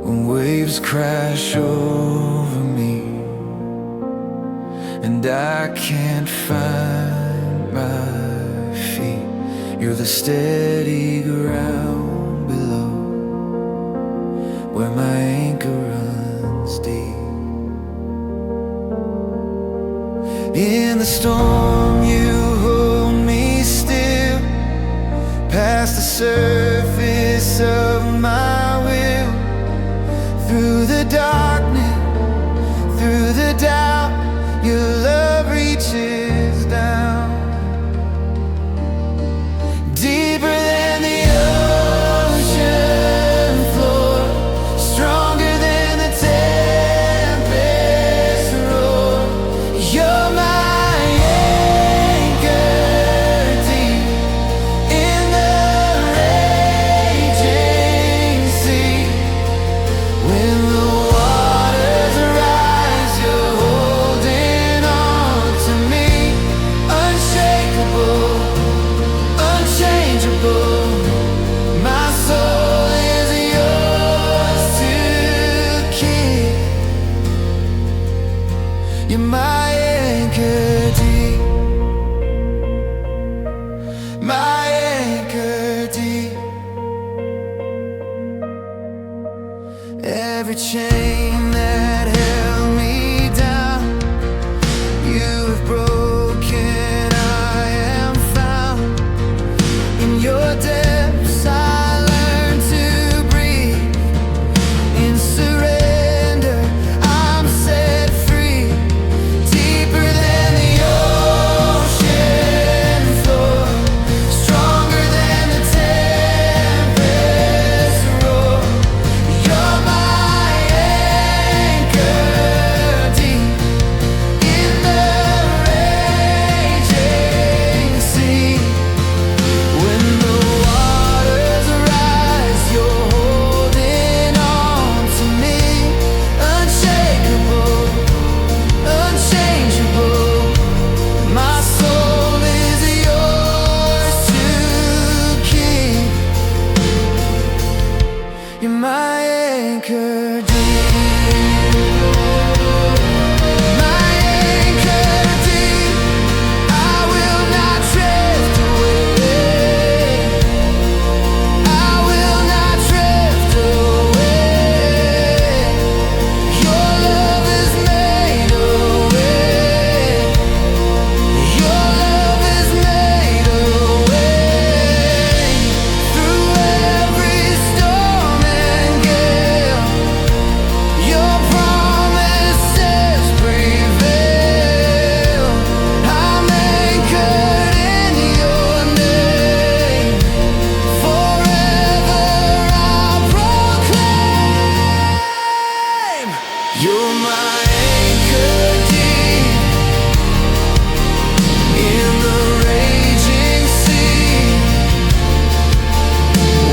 when waves crash over me and I can't find my feet. You're the steady ground below, where my anchor runs deep. In the storm you hold me still, past the surface of my will. Through the darkness, through the doubt, your love reaches down. Deeper than the ocean floor, stronger than the tempest roar. You're my anchor deep in the raging sea. When the waters rise, you're holding on to me. Unshakable, unchangeable, my soul is yours to keep. You're my anchor deep, my anchor deep. Every chain that held me down, you have broken. I am found in your depths. I learn to breathe. In surrender, I'm set free. Deeper than the ocean floor, stronger than the tempest roar. You're my anchor deep in the raging sea. When the waters rise, you're holding on to me. Unshakable, unchangeable, my soul is yours to keep. You're my anchor deep, my anchor deep. I will not drift away, I will not drift away. Your love is made a way, your love is made a way. Through every storm and gale, your promises prevail. I'm anchored in your name, forever I'll proclaim. You're my anchor deep in the raging sea.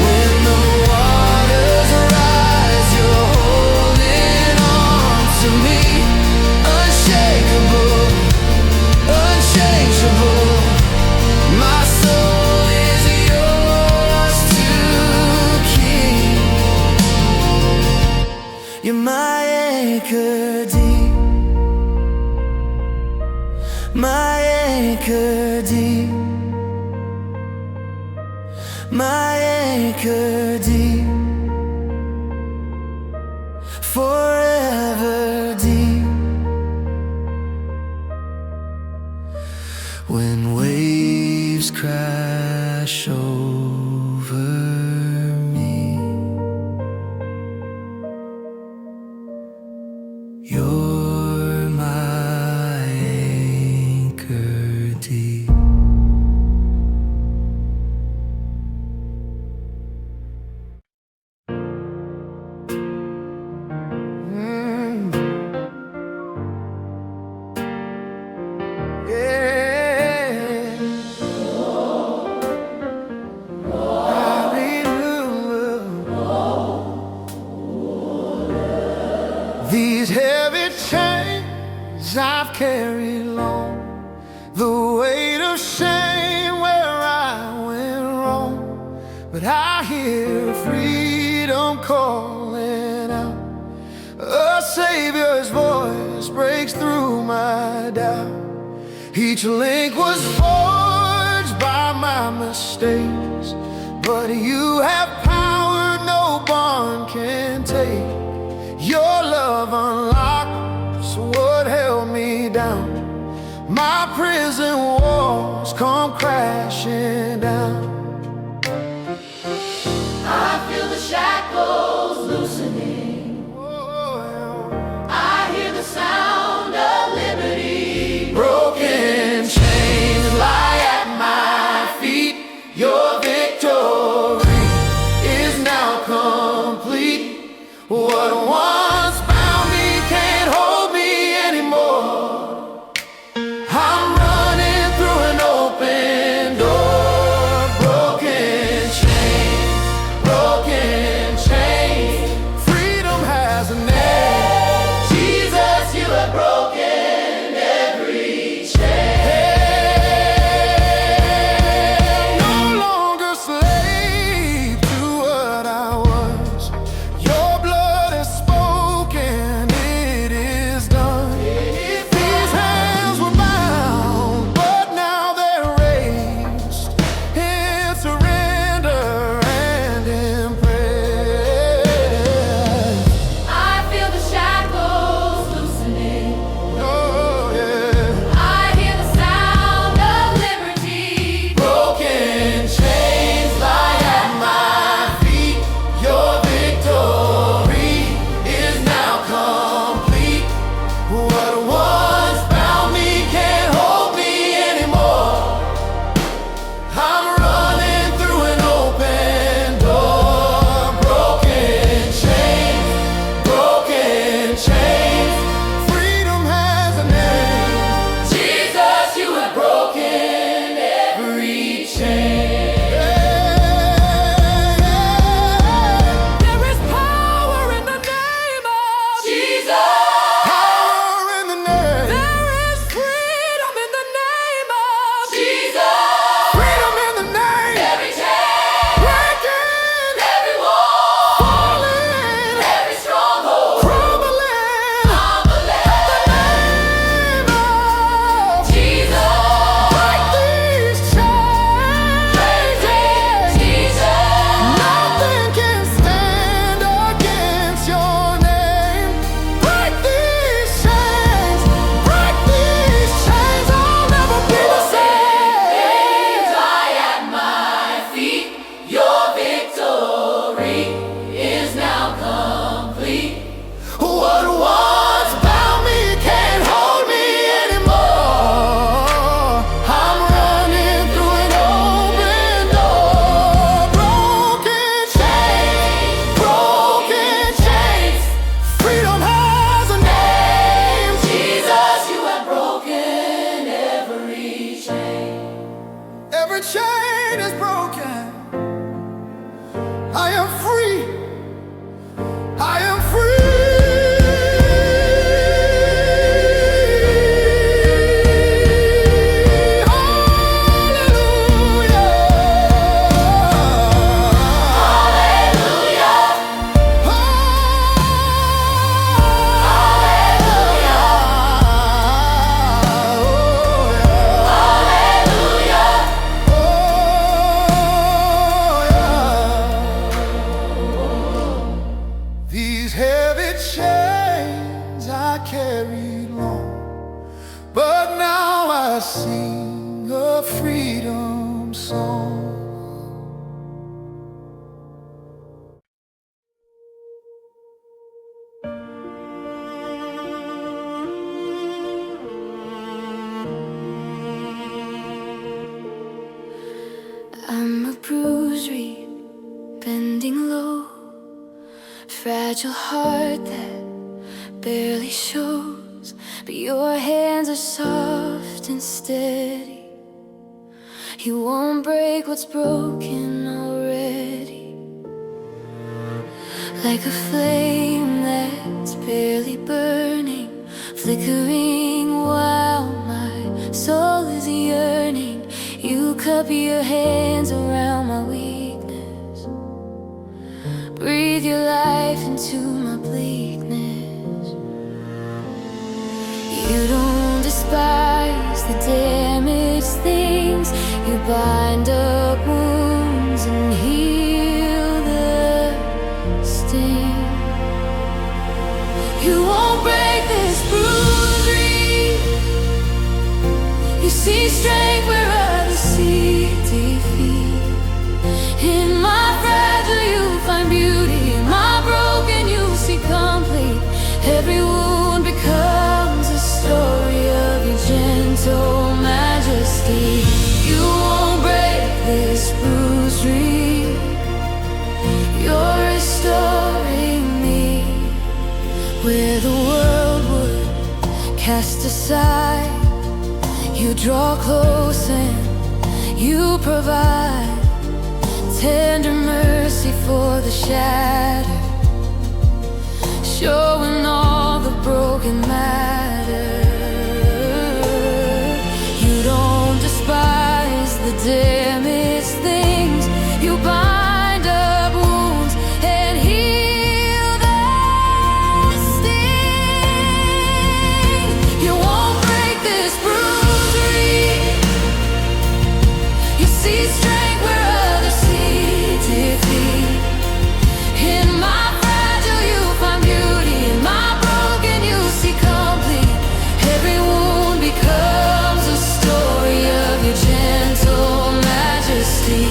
When the waters rise, you're holding on to me. Unshakable, unchangeable, my soul is yours to keep. You're my anchor deep, my anchor deep, my anchor deep, forever deep. When waves crash over me, you're my anchor deep. These heavy chains I've carried long, the weight of shame where I went wrong. But I hear freedom calling out. breaks through my doubt. Each link was forged by my mistakes, but you have power no bond can take. Your love unlocks what held me down. My prison walls come crashing down. I feel the shackles loosening. I hear the sound of liberty. Broken chains lie at my feet. Your victory is now complete. What once bound me can't hold me anymore. I'm running through an open door. Broken chains. Freedom has a name. Jesus, you have broken every chain. No longer slave to what I was. Your blood has spoken, it is done. These hands were bound, but now they're raised in surrender and in praise. I feel the shackles loosening. Oh yeah. I hear the sound of liberty. Broken chains lie at my feet. Your victory is now complete. What once bound me can't hold me anymore. I'm running through an open door. Broken chains. Freedom has a name. Jesus, you have Broken every chain. There is power in the name of Jesus. Power in the name. There is freedom in the name of Jesus. Freedom in the name. Every chain, Breaking. every wall, Falling. every stronghold, Crumbling. humbling. Name of Jesus, Break these chains. Jesus, Nothing can stand against your name. Break these chains. Break these chains. I'll never be the same. lie at my feet. Your victory is now complete. What once bound me can't hold me anymore. I'm running through an open door. Broken chains. Freedom has a name. Jesus, you have broken every chain. Every chain is broken. I am free. I am free. These heavy chains I carried long, but now I sing a freedom song. I'm a bruised reed, bending low, fragile heart that barely shows, but your hands are soft and steady. You won't break what's broken already. Like a flame that's barely burning, flickering while my soul is yearning. You cup your hands around my weakness, breathe your life into my bleakness. despise the damaged things. You bind up wounds and heal the sting. You won't break this bruised reed. You see strength where others see defeat. In my fragile you find beauty. In my broken you see complete. Every wound becomes a story of your gentle majesty. You won't break this bruised reed. You're restoring me. Where the world would cast aside, you draw close and you provide tender mercy for the shattered, showing all the broken matter. You don't despise the damaged things. You bind up wounds and heal the sting. You won't break this bruised reed. You see strength where others see defeat. In my fragile you find beauty. In my broken you see complete. Every wound becomes a story of your gentle majesty.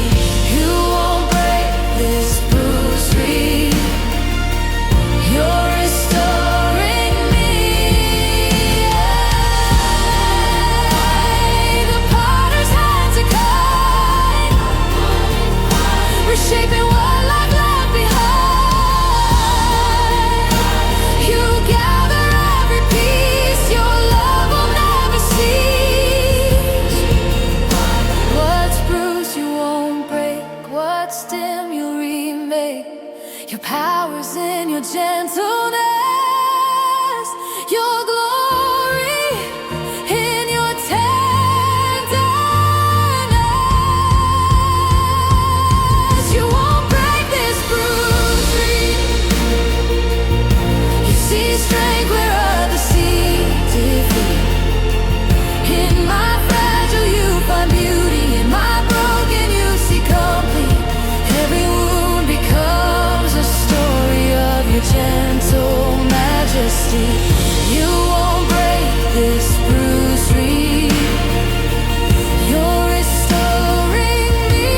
You won't break this bruised reed. You're restoring me. The potter's hands are kind, reshaping what life left behind. You gather every piece. Your love will never cease. What's bruised you won't break. What's dim you'll remake. Your power's in your gentleness. Your glory in your tenderness. You won't break this bruised reed. You see strength where others see defeat. In my fragile you find beauty. In my broken you see complete. Every wound becomes a story of your gentle majesty. You won't break this bruised reed. You're restoring me.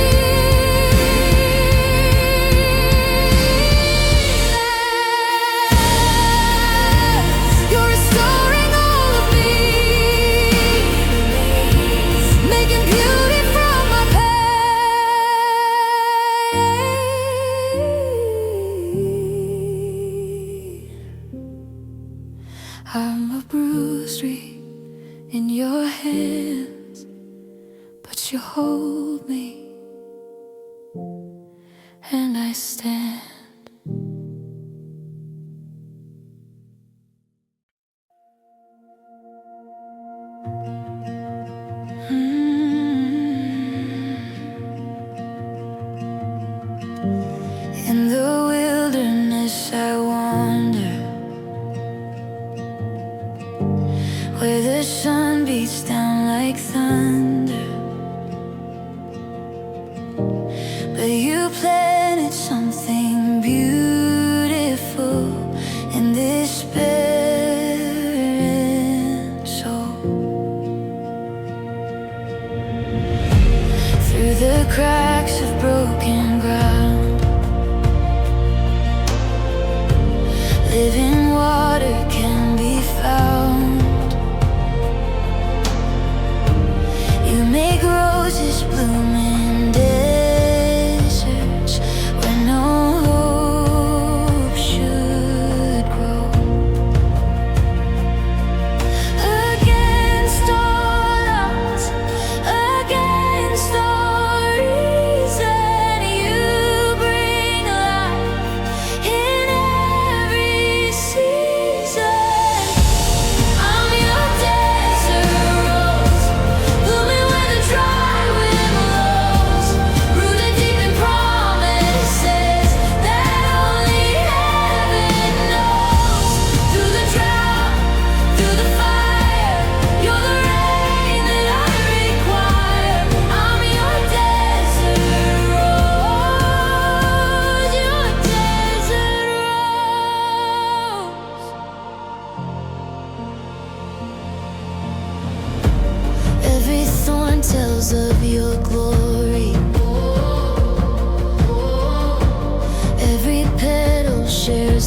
You're restoring all of me, making beauty from my pain. I'm a bruised reed in your hands, but you hold me and I stand. In the wilderness I wander, where the sun beats down like thunder. But you planted something beautiful in this barren soul. Through the cracks of broken ground,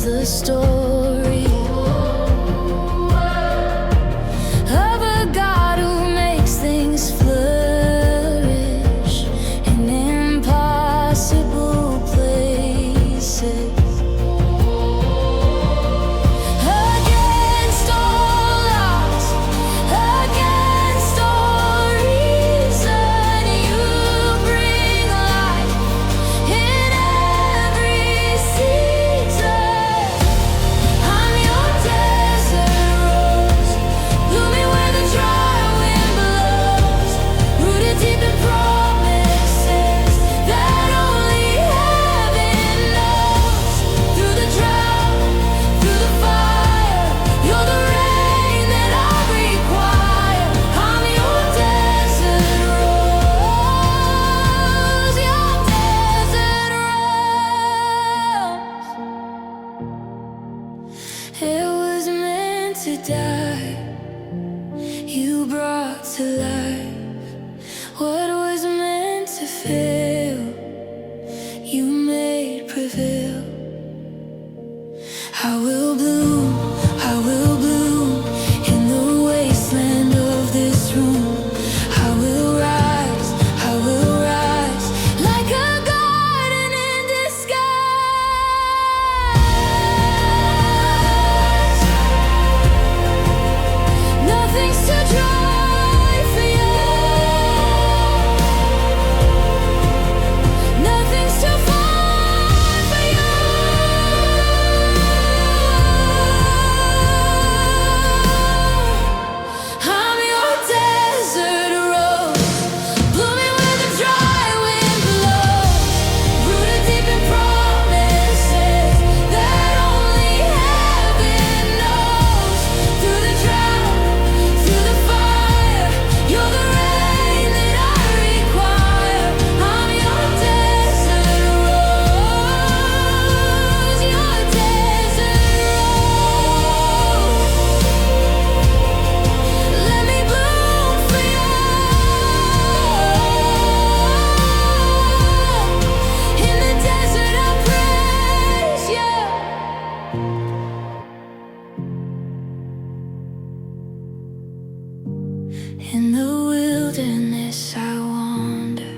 the story of a God who makes things flourish in impossible places. Against all odds, against all reason, you bring life in every season. I'm your desert rose, blooming where the dry wind blows, rooted deep in promises that only heaven knows. Through the drought, through the fire, you're the rain that I require. I'm your desert rose, your desert rose. It was meant to die, you brought to life. What was meant to fail, you made prevail. I will bloom in the wasteland of this room. I will rise like a garden in disguise. Nothing's too dry for you, nothing's too far for you. I'm your desert rose, blooming where the dry wind blows, rooted deep in promises that only heaven knows. Through the drought, through the fire, you're the rain that I require. I'm your desert rose, your desert rose. Let me bloom for you in the desert. I'll praise you. In the wilderness I wander,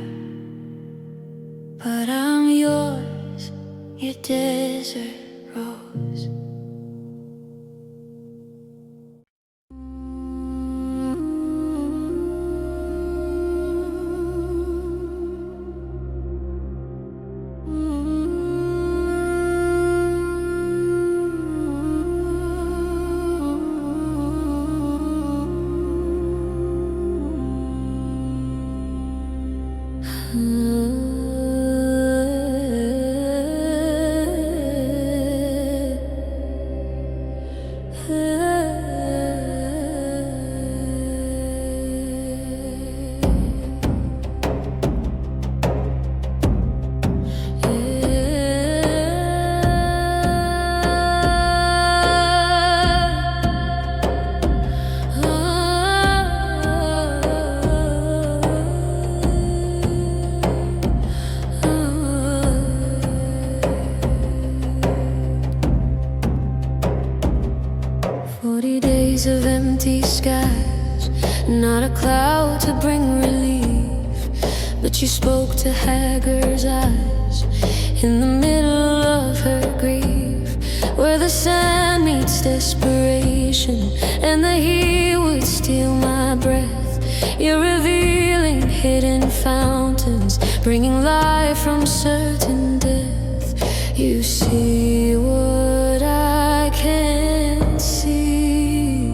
but I'm yours, your desert rose. Of empty skies, not a cloud to bring relief, but you spoke to Hagar's eyes in the middle of her grief, where the sand meets desperation and the heat would steal my breath. You're revealing hidden fountains, bringing life from certain death. You see what I can't see,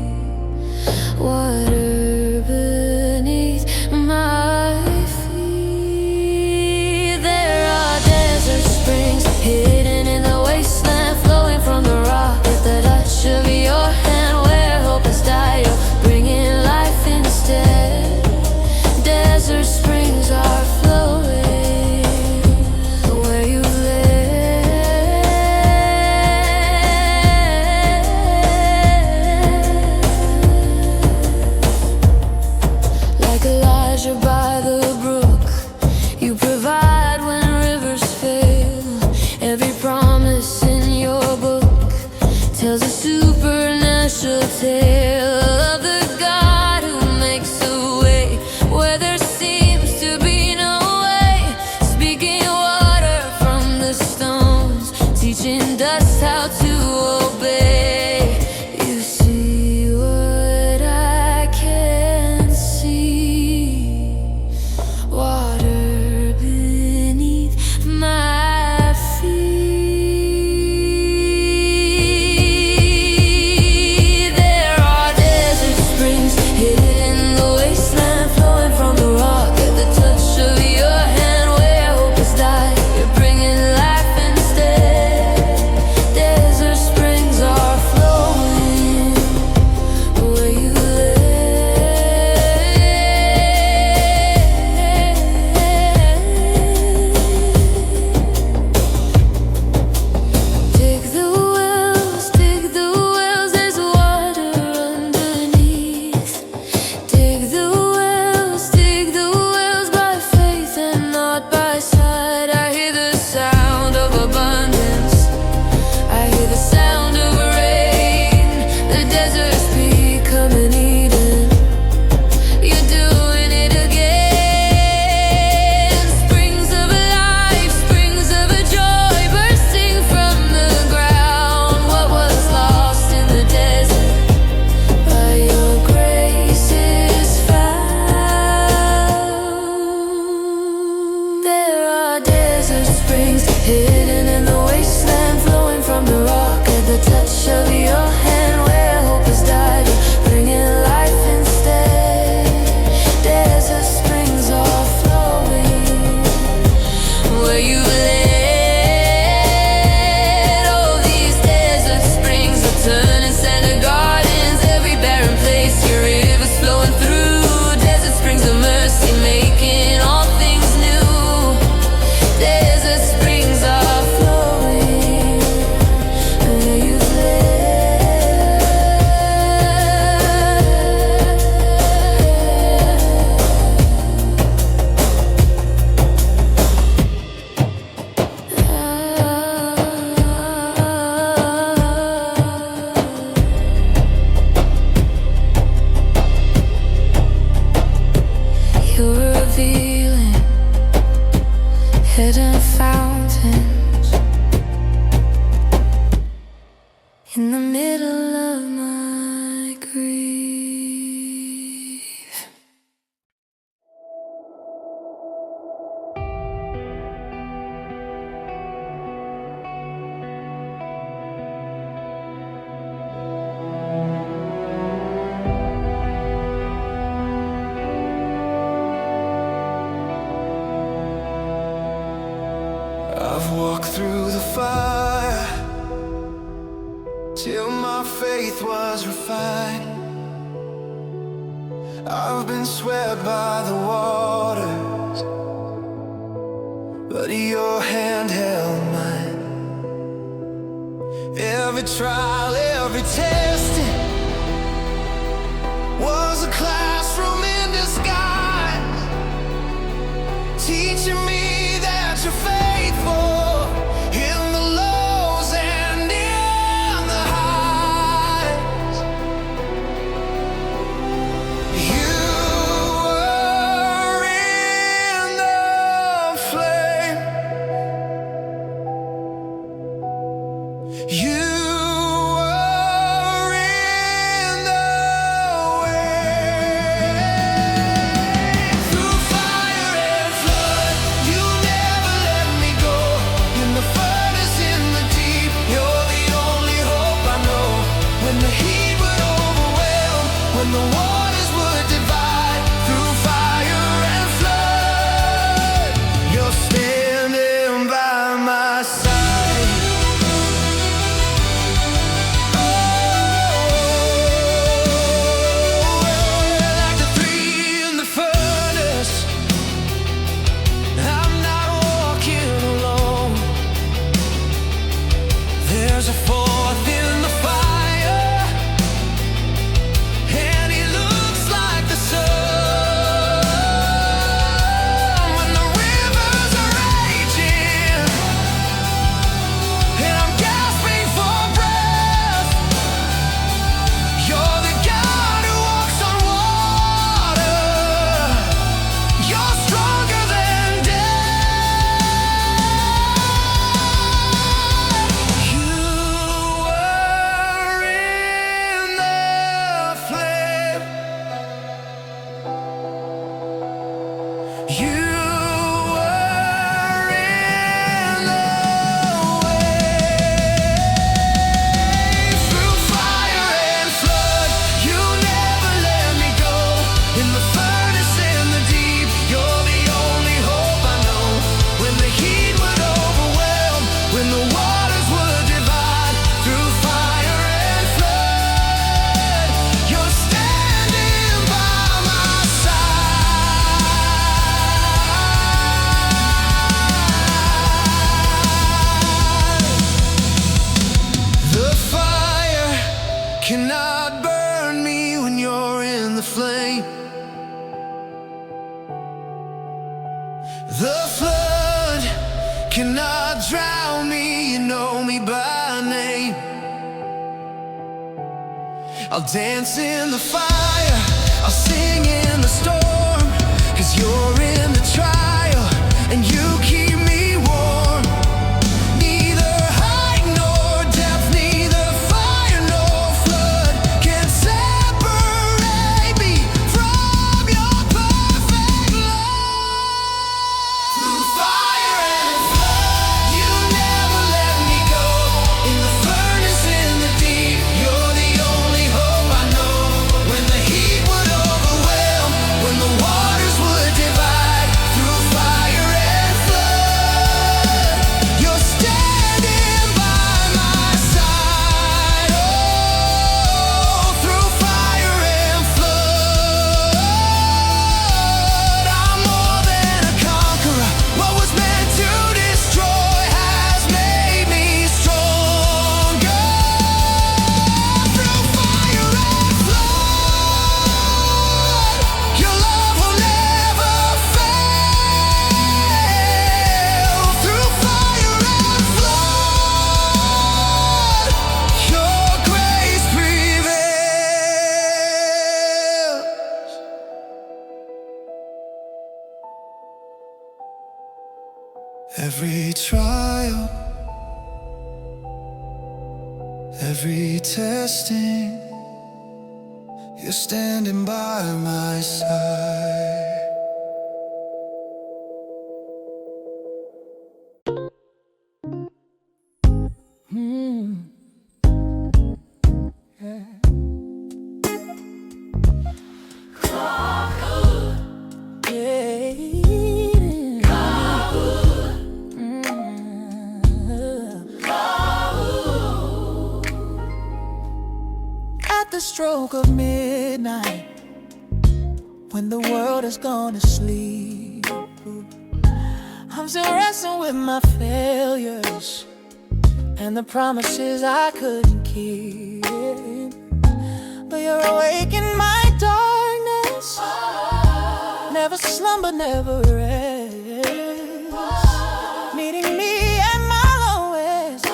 water beneath my feet. There are desert springs hidden in the wasteland, flowing from the rock at the touch of your hand. Where hope has died, you're bringing life instead. Desert springs are flowing where you led. teaching us how to obey. You see what I can't see, water beneath my feet. There are desert springs hidden in the wasteland, flowing from the rock at the touch of your hand. Where hope has died, you're bringing life instead. Desert springs are flowing where you dig the wells, there's water underneath. Dig the wells by faith and not by sight. I hear the sound of abundance, I hear the sound of rain. The desert's becoming Eden, you're doing it again. Springs of life, springs of a joy bursting from the ground. What was lost in the desert, by your grace is found. There are desert springs hidden in the wasteland, flowing from the rock at the touch of your hand. Where hope has died, you're bringing life instead. Desert springs are flowing where you led. Oh, these desert springs are turning center gardens. Every barren place, your rivers flowing through. Desert springs of mercy, making all things new. Desert springs are flowing where you've You're revealing hidden fountains in the middle of my grief. I've walked through the fire till my faith was refined. I've been swept by the waters, but your hand held mine. Every trial, every testing was a classroom in disguise, teaching me that you're faithful in the lows and in the highs. You were in the flame. You were in not drown me, you know me by name. I'll dance in the fire, I'll sing in the storm, 'cause you're in the trial and you keep me warm. Neither height nor depth, neither fire nor flood can separate me from your perfect love. Through fire and flood, you never let me go. In the furnace, in the deep, you're the only hope I know. When the heat would overwhelm, when the waters would divide, through fire and flood, you're standing by my side. Oh, through fire and flood, I'm more than a conqueror. What was meant to destroy has made me stronger. Through fire and flood, your love will never fail. Through fire and flood, your grace prevails. Every trial, every testing, you're standing by my side. At the stroke of midnight, when the world has gone to sleep, I'm still wrestling with my failures and the promises I couldn't keep. But you're awake in my darkness, never slumber, never rest, meeting me at my lowest.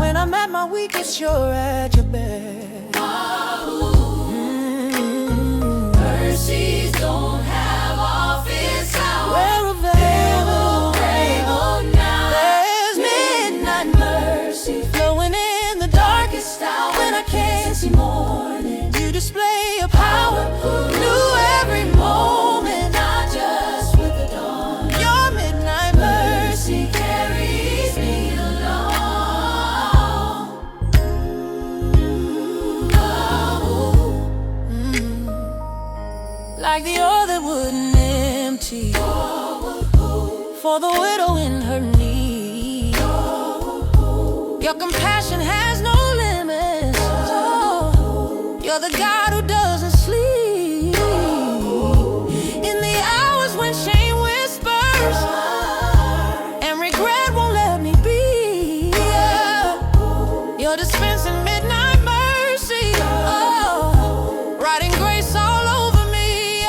When I'm at my weakest, you're at your best. Mercies don't have office hours. We're available Now There's midnight mercy flowing in the darkest hour. when I can't see morning. you display your power new every moment. Not just with the dawn. Your midnight mercy Mercy carries me along. like the oil that wouldn't empty, for the widow in her need. Your compassion has no limits. You're the God who doesn't sleep. In the hours when shame whispers and regret won't let me be, you're dispensing midnight mercy, writing grace all over me.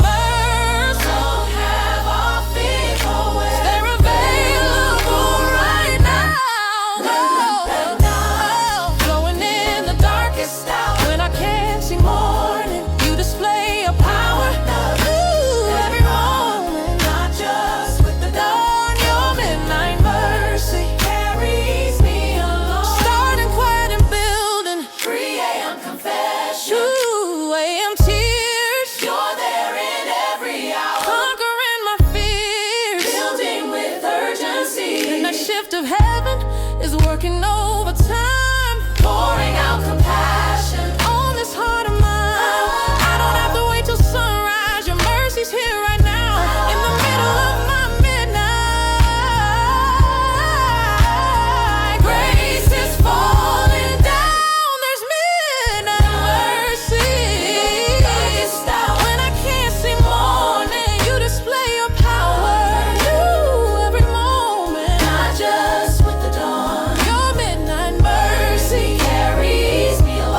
Mercy Don't have office hours. they're available right now. Flowing in the darkest hour when I can't see morning. You display your power every moment, Not just with the dawn. your midnight mercy. Carries me along. Starting quiet and building 3 a.m. confession. 2 a.m. tears, You're there in every hour. conquering my fears. Building with urgency. And the shift of heaven is working overtime, Pouring out compassion. on this heart of mine. I don't have to wait till sunrise. Your mercy's here right now, in the middle of my midnight. Grace is falling down. There's midnight mercy. When I can't see morning, you display your power new every moment. Not just with the dawn. Your midnight mercy Carries me along.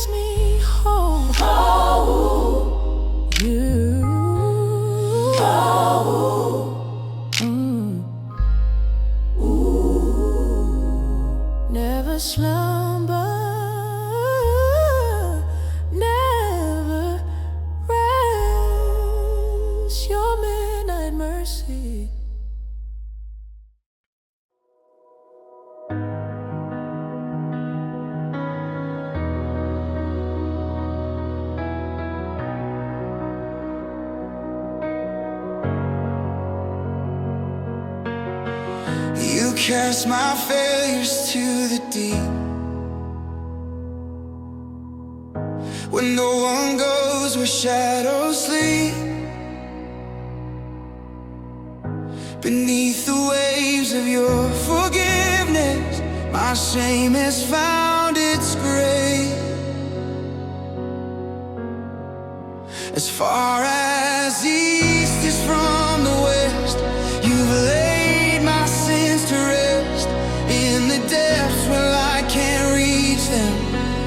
makes me whole. You. Never slumber, never rest. Your midnight mercy. You cast my failures to the deep. When no one goes where shadows sleep. Beneath the waves of your forgiveness, my shame has found its grave. As far as the east is from the west, you've laid my sins to rest. In the depths where I can't reach them,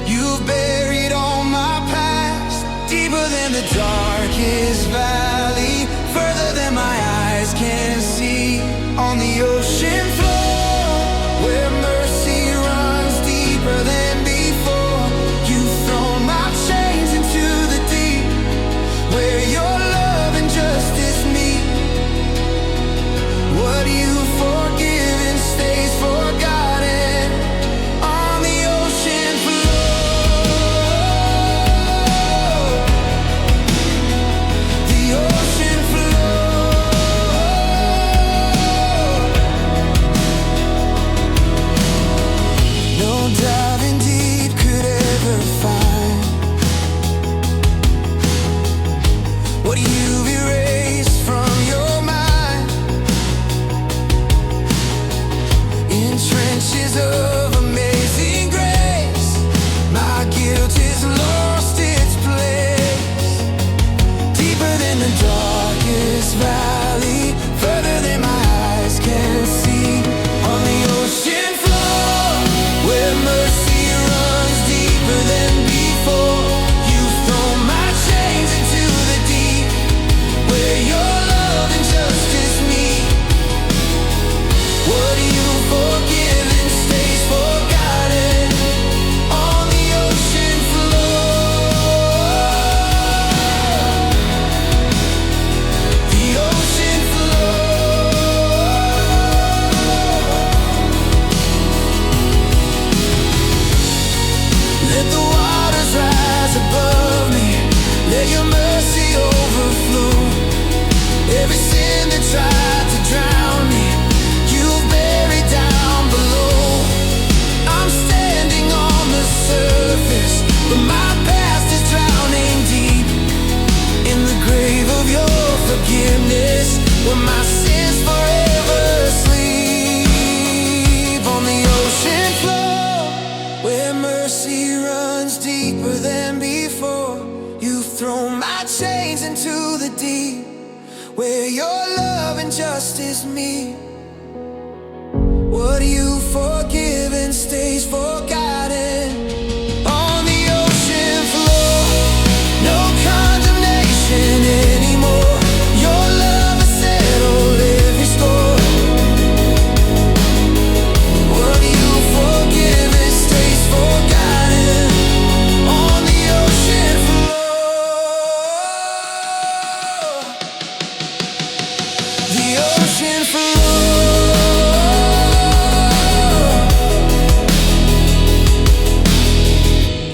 you've buried all my past. Deeper than the darkest valley, further than my eyes can see. On the ocean floor, where mercy runs deeper than before, you've thrown my chains into the deep, where your love and justice meet. What you've forgiven stays forgotten. On the ocean floor, the ocean floor. No diving deep could ever find what you've erased from your mind. In trenches of amazing grace, my guilt has lost its place. Deeper than the darkest valley, further than my eyes can see. On the ocean floor, where mercy runs deeper than before, you've thrown my chains into the deep, where your love and justice meet. What you've forgiven stays forgotten. On the ocean floor, the ocean floor. Let the waters rise above me, let your mercy overflow. Every sin that tried to drown me, you've buried down below. I'm standing on the surface, but my past is drowning deep in the grave of your forgiveness, where my sins forever sleep. On the ocean floor, where mercy runs deeper than before, you've thrown my chains into the deep, where your love and justice meet. What you've forgiven stays forgotten. On the ocean floor, no condemnation anymore. Your love has settled every score. What you've forgiven stays forgotten. On the ocean floor, the ocean floor.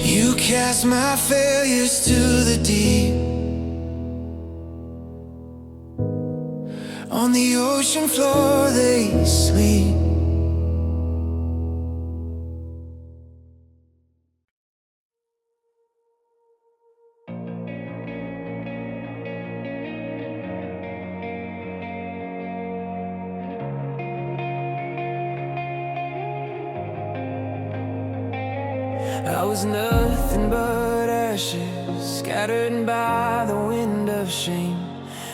You cast my failures to the deep. On the ocean floor they sleep. I was nothing but ashes, scattered by the wind of shame.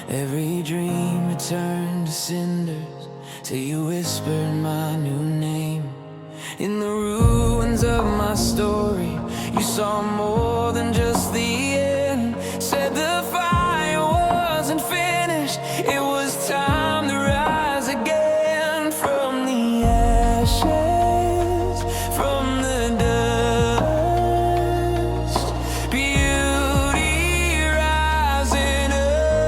Every dream returned to cinders till you whispered my new name. In the ruins of my story, You saw more than just the end. Said the fire wasn't finished. It was time to rise again from the ashes, from the dust. Beauty rising up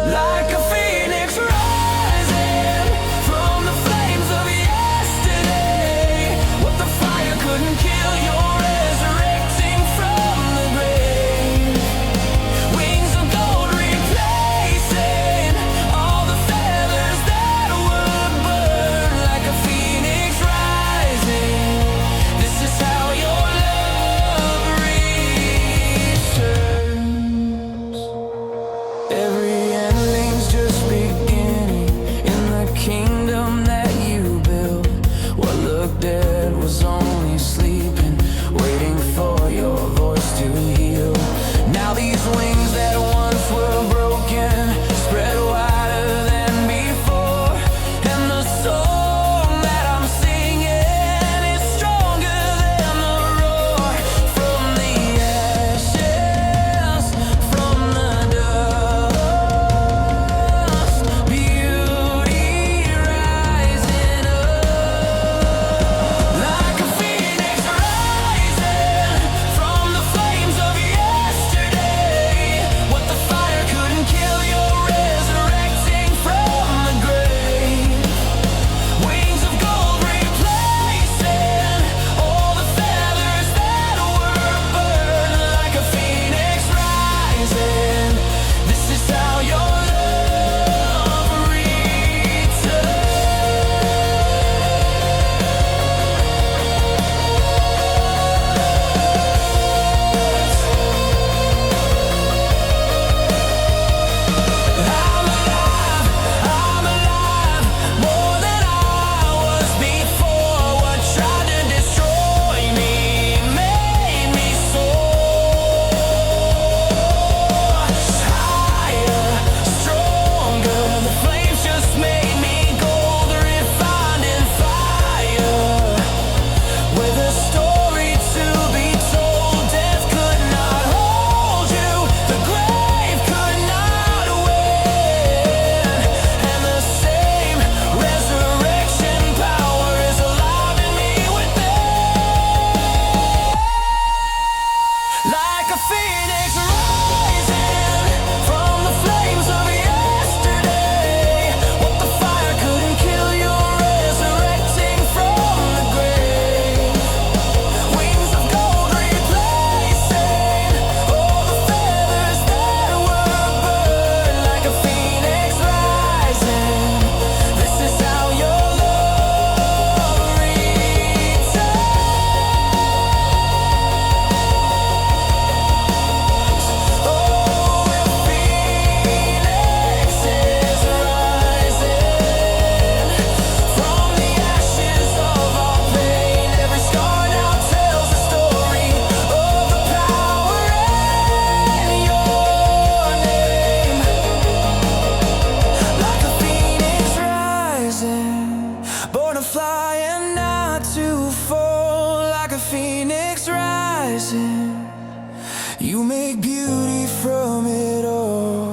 like a phoenix rising from the flames of yesterday. What the fire couldn't kill, you're resurrecting from the grave. Wings of gold replacing all the feathers that would burn like a phoenix rising. This is how your love returns. Every ending's just beginning in the kingdom that you built. What looked dead was only sleeping, waiting for your voice to heal. Now these wings that once were broken spread wider than before, and the song that I'm singing is stronger than the roar. From the ashes, from the dust, beauty rising up like a phoenix rising from the flames of yesterday. What the fire couldn't kill, you're resurrecting from the grave. Wings of gold replacing all the feathers that were burned like a phoenix rising. This is how your love returns. I'm alive, more than I was before. What tried to destroy me made me soar. Higher, stronger, the flames just made me gold, refined in fire. With a story to be told, death could not hold you, the grave could not win. And the same resurrection power is alive in me within. Like a phoenix rising from the flames of yesterday. What the fire couldn't kill, you're resurrecting from the grave. Wings of gold replacing all the feathers that were burned like a phoenix rising. This is how your love returns. Oh, a phoenix is rising from the ashes of our pain. Every scar now tells the story of the power in your name. Like a phoenix rising, born to fly and not to fall. Like a phoenix rising, you make beauty from it all.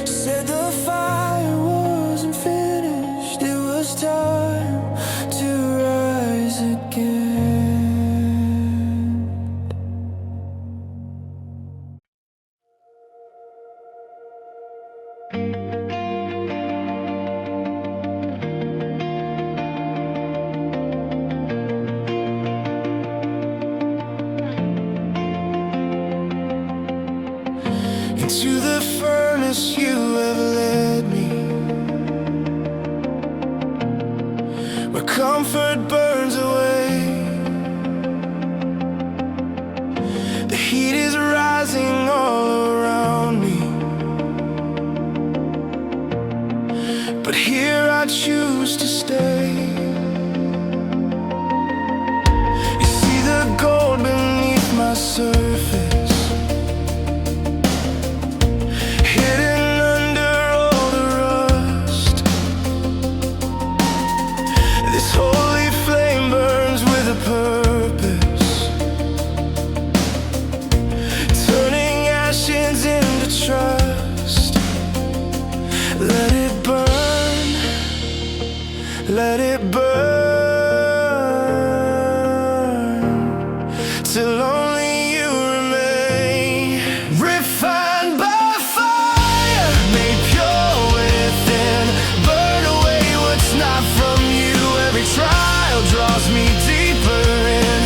Said the fire wasn't finished, it was time to rise again. Into the furnace you have led me, where comfort burns away. The heat is rising all around me, but here I choose to stay. You see the gold beneath my surface, hidden under all the rust. burn till only you remain. Refined by fire, made pure within, burn away what's not from you. Every trial draws me deeper in,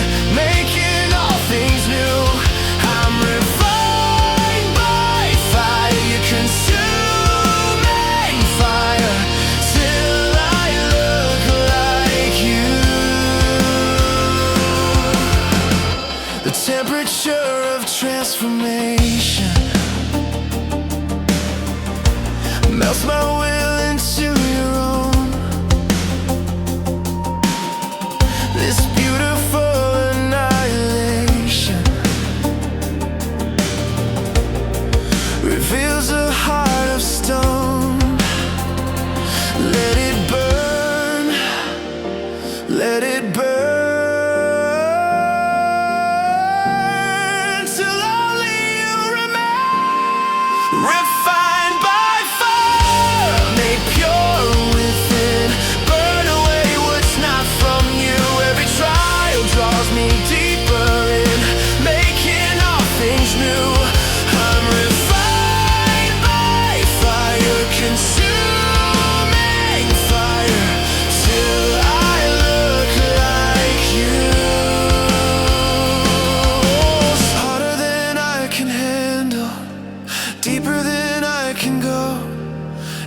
making all things new. I'm refined by fire, you consuming fire, till I look like you. The temperature of transformation melts my will into your own. This beautiful annihilation reveals a heart of stone. Let it burn, let it burn till only you remain. Refined by fire, made pure within, burn away what's not from you. Every trial draws me deeper in, making all things new. I'm refined by fire, consuming fire, till I look like you. It's harder than I can handle, deeper than I can go.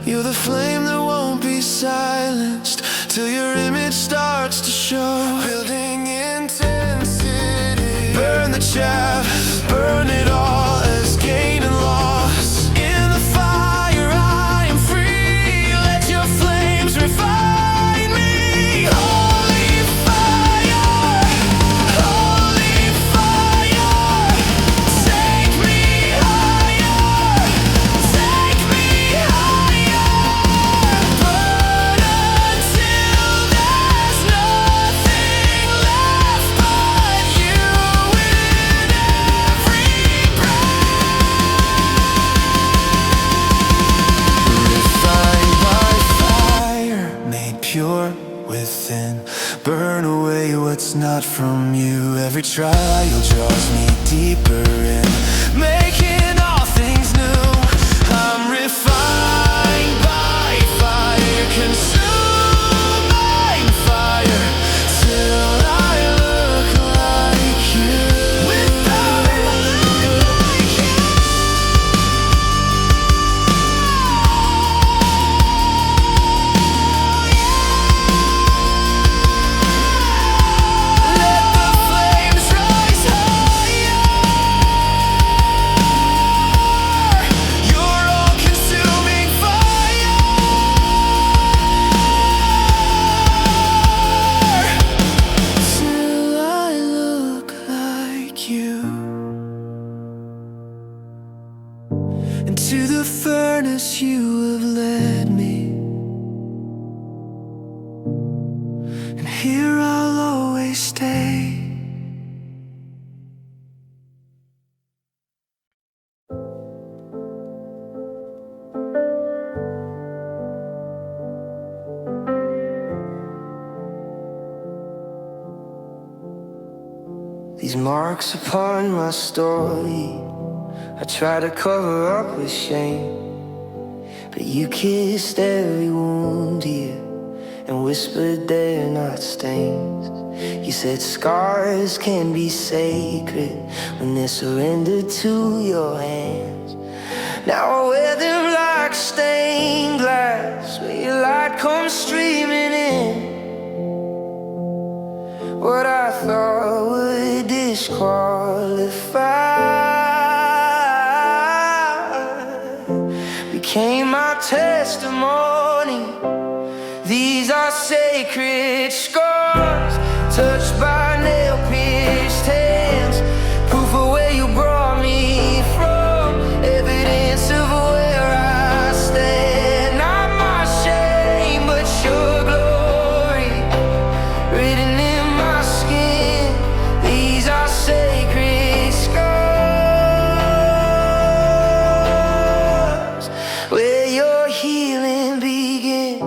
You're the flame that won't be silenced till your image starts to show. Building intensity, burn the chaff, burn it all as gain and loss. In the fire I am free, let your flames refine me. Holy fire, take me higher, take me higher. Burn until there's nothing left but you in every breath. Refined by fire, made pure within, burn away what's not from you. Every trial draws me deeper in, making all things new. I'm refined by fire, consuming fire, till I look like you. Without I look like you. Let the flames rise higher. You're all-consuming fire, till I look like you. Into the furnace you have led me, and here I'll always stay. These marks upon my story, I try to cover up with shame, but you kissed every wound here and whispered they're not stains. You said scars can be sacred when they're surrendered to your hands. Now I wear them like stained glass, where your light comes streaming in. What I thought would disqualify became my testimony. These are sacred scars, touched by nail-pierced hands, proof of where you brought me from, evidence of where I stand. Not my shame, but your glory, written in my skin. These are sacred scars, where your healing began.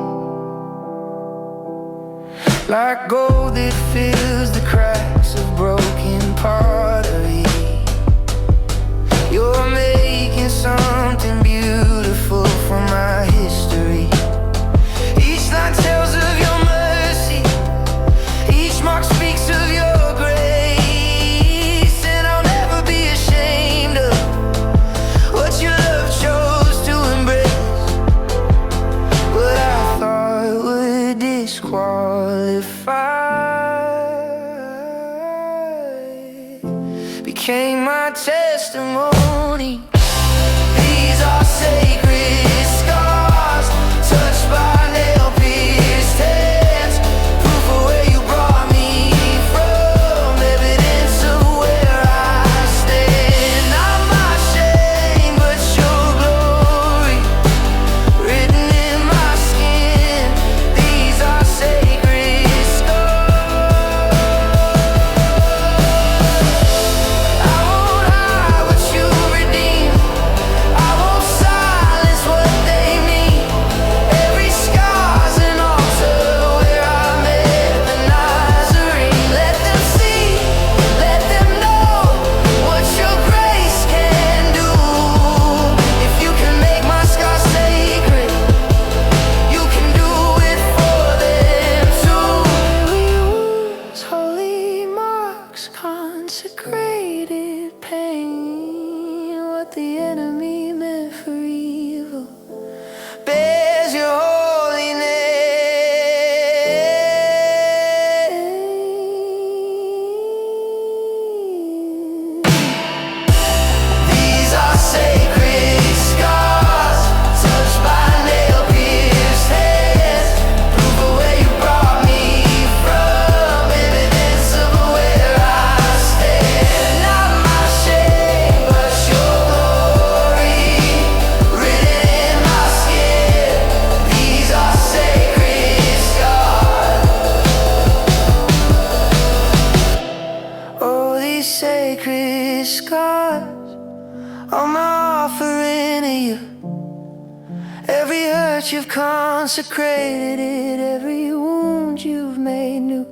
like gold that fills the cracks of broken pottery. You're making something beautiful from my history. Each line tells of your mercy, each mark speaks of your grace, and I'll never be ashamed of what your love chose to embrace. What I thought would disqualify became my testimony. These are sacred scars, touched by nail-pierced hands, proof of where you brought me from, evidence of where I stand. Not my shame, but your glory, written in my skin. These are sacred scars. I won't hide what you redeemed, I won't silence what they mean. Every scar's an altar where I met the Nazarene. Let them see, let them know what your grace can do. If you can make my scars sacred, you can do it for them too. Holy wounds, holy marks, consecrated pain. What the enemy meant for evil bears your holy name. These are sacred scars, touched by nail-pierced hands, proof of where you brought me from, evidence of where I stand. Not my shame, but your glory, written in my skin. These are sacred scars. Oh, these sacred scars are my offering to you. Every hurt you've consecrated, every wound you've made new.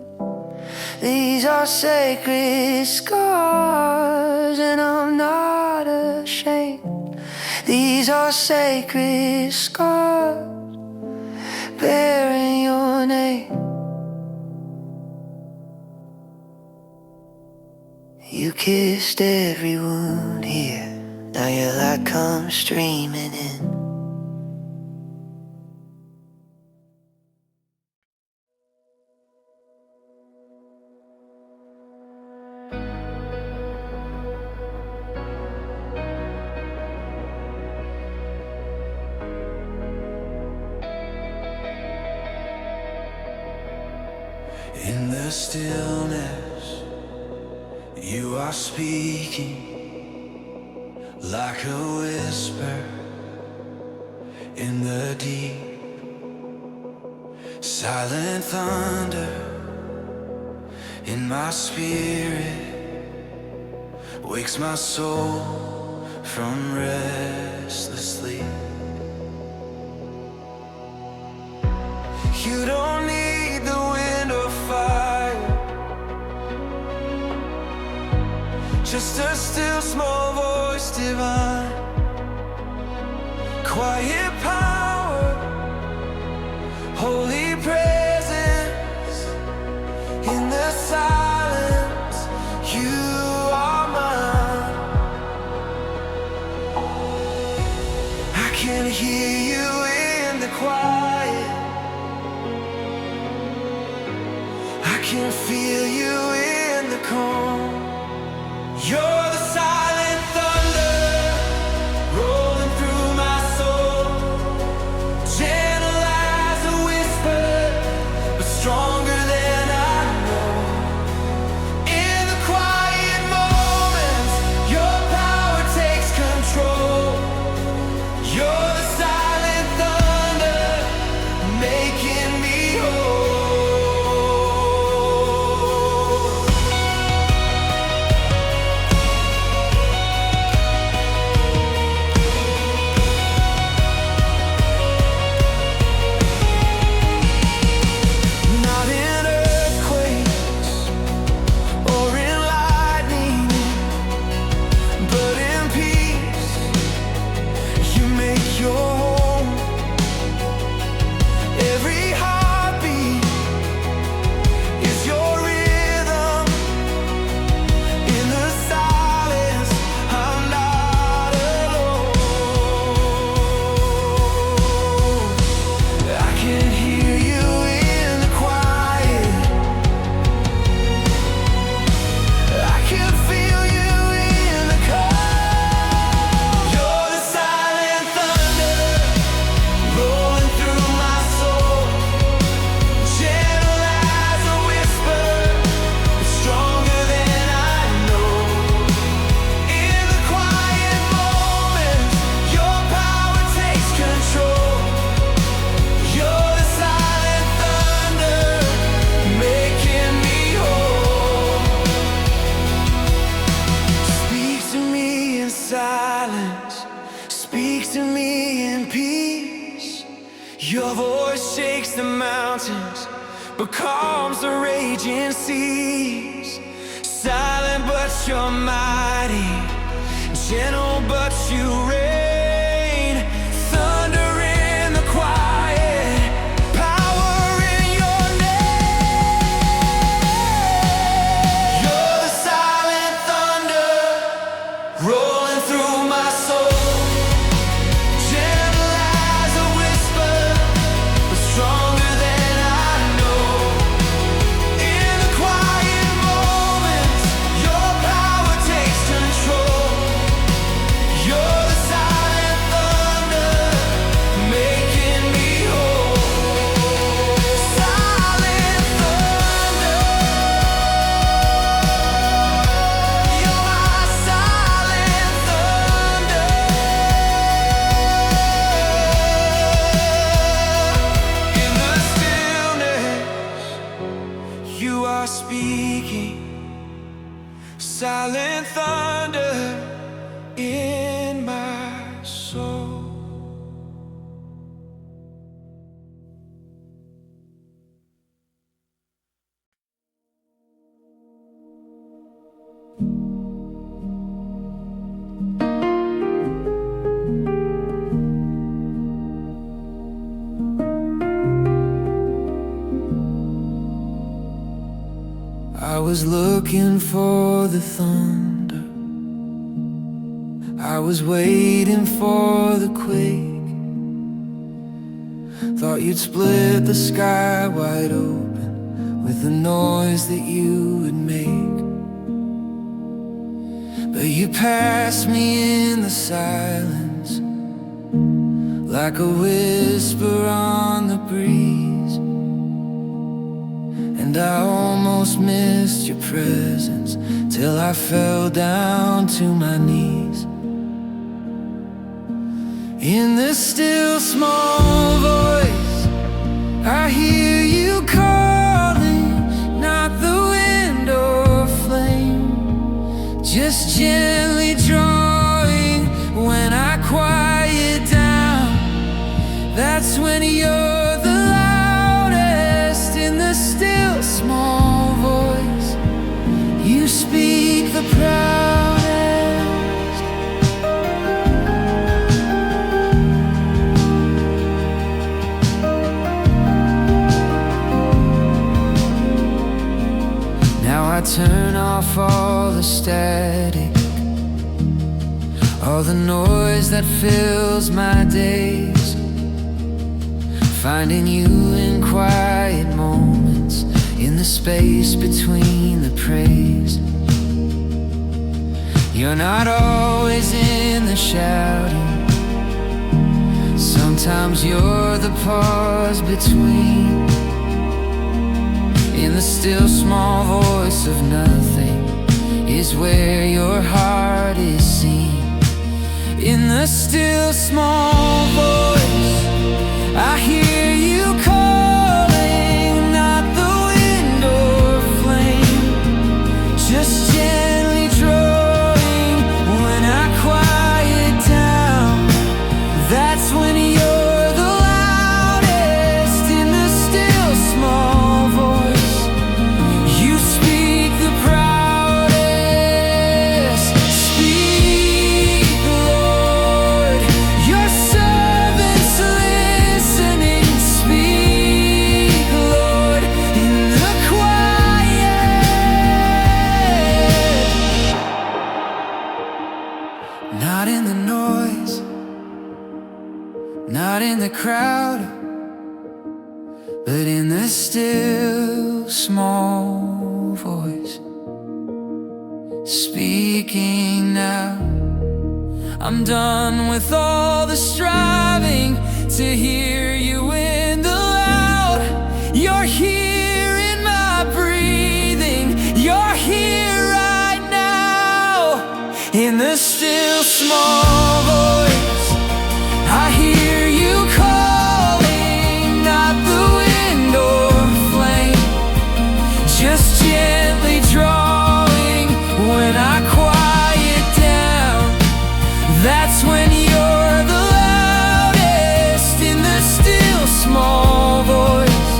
These are sacred scars, and I'm not ashamed. These are sacred scars, bearing your name. You kissed every wound here, now your light comes streaming in. In the stillness, you are speaking like a whisper in the deep. Silent thunder in my spirit wakes my soul from restless sleep. You don't need the wind or fire, just a still small voice divine. Quiet power, holy presence in the silence. You are mine. I can hear you in the quiet, I can feel you in the calm. You're the silent thunder rolling through my soul, gentle as a whisper, but stronger than I know. In the quiet moments, your power takes control. You're the silent thunder making me whole. mountains, but calms the raging seas. Silent but you're mighty, gentle but you reign. Thunder in the quiet, power in your name. You're the silent thunder rolling through my soul. Gentle as a whisper, but stronger than I know. In the quiet moments, your power takes control. You're the silent thunder, making me whole. Silent thunder, you're my silent thunder. In the stillness, you are speaking. Silent thunder in my soul. I was looking for the thunder, I was waiting for the quake. Thought you'd split the sky wide open with the noise that you would make. But you passed me in the silence, like a whisper on the breeze. And I almost missed your presence till I fell down to my knees. In this still small voice, I hear you calling, not the wind or flame, just gently drawing. When I quiet down, that's when you're the loudest. In the still small voice, you speak the proudest. Now I turn off all the static, all the noise that fills my days, finding you in quiet moments, in the space between the praise. You're not always in the shouting, sometimes you're the pause between. In the still small voice of nothing is where your heart is seen. In the still small voice, I hear you calling, not the wind or flame, just gently drawing. When I quiet down, that's when you're the loudest. In the still small voice, you speak the proudest. Speak, Lord, your servants listening. Speak, Lord, in the quiet. Not in the noise, not in the crowd, but in the still small voice, speaking now. I'm done with all the striving to hear you in the loud. You're here in my breathing, you're here right now. In the still small voice, I hear you calling, not the wind or flame, just gently drawing. When I quiet down, that's when you're the loudest. In the still small voice,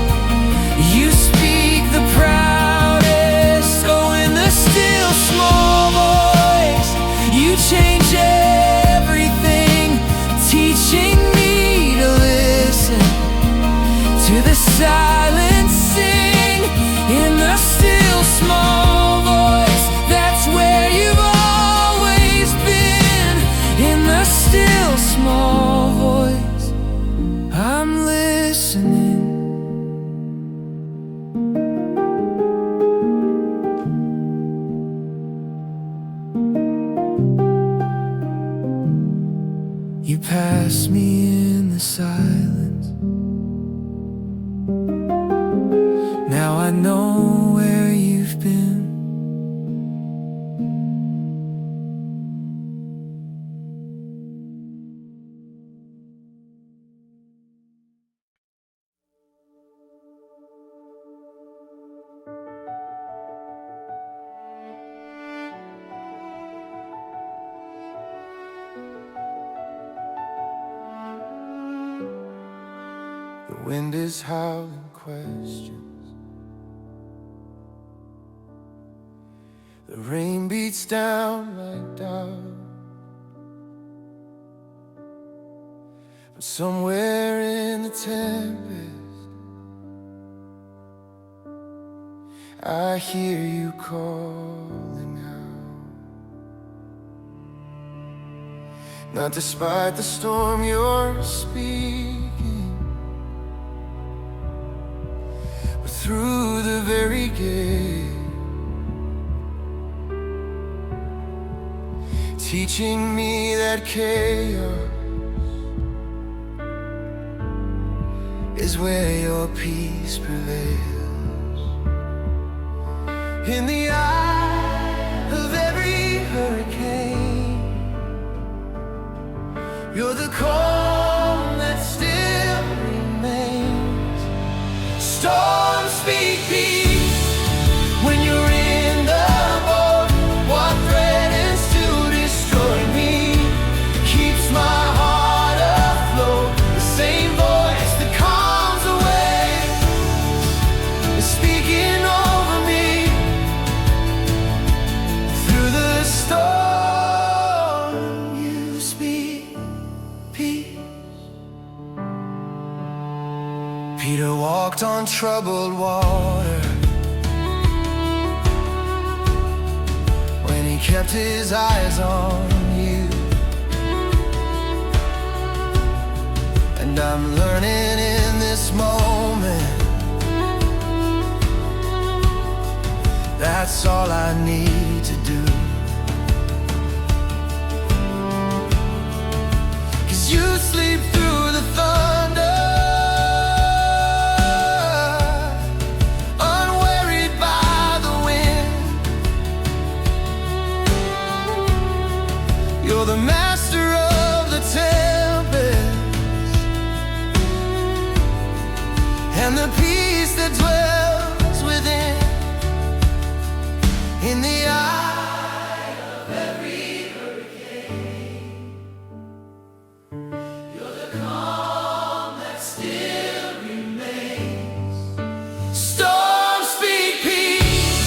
pass me in the silence. Now I know where you've been. The wind is howling questions. The rain beats down like doubt. But somewhere in the tempest, I hear you calling out. Not despite the storm you're speaking, but through the very gate, teaching me that chaos is where your peace prevails. In the eye of every hurricane, you're the calm that still remains. Storms speak peace when you're in the boat. What threatens to destroy me keeps my heart afloat. The same voice that calms the waves is speaking over me through the storm. You speak peace. Peter walked on troubled water when he kept his eyes on you. And I'm learning in this moment, that's all I need to do. 'Cause you sleep through the thunder, unworried by the wind. You're the master of the tempest, and the peace that dwells within. In the eye of every hurricane, you're the calm that still remains. Storms speak peace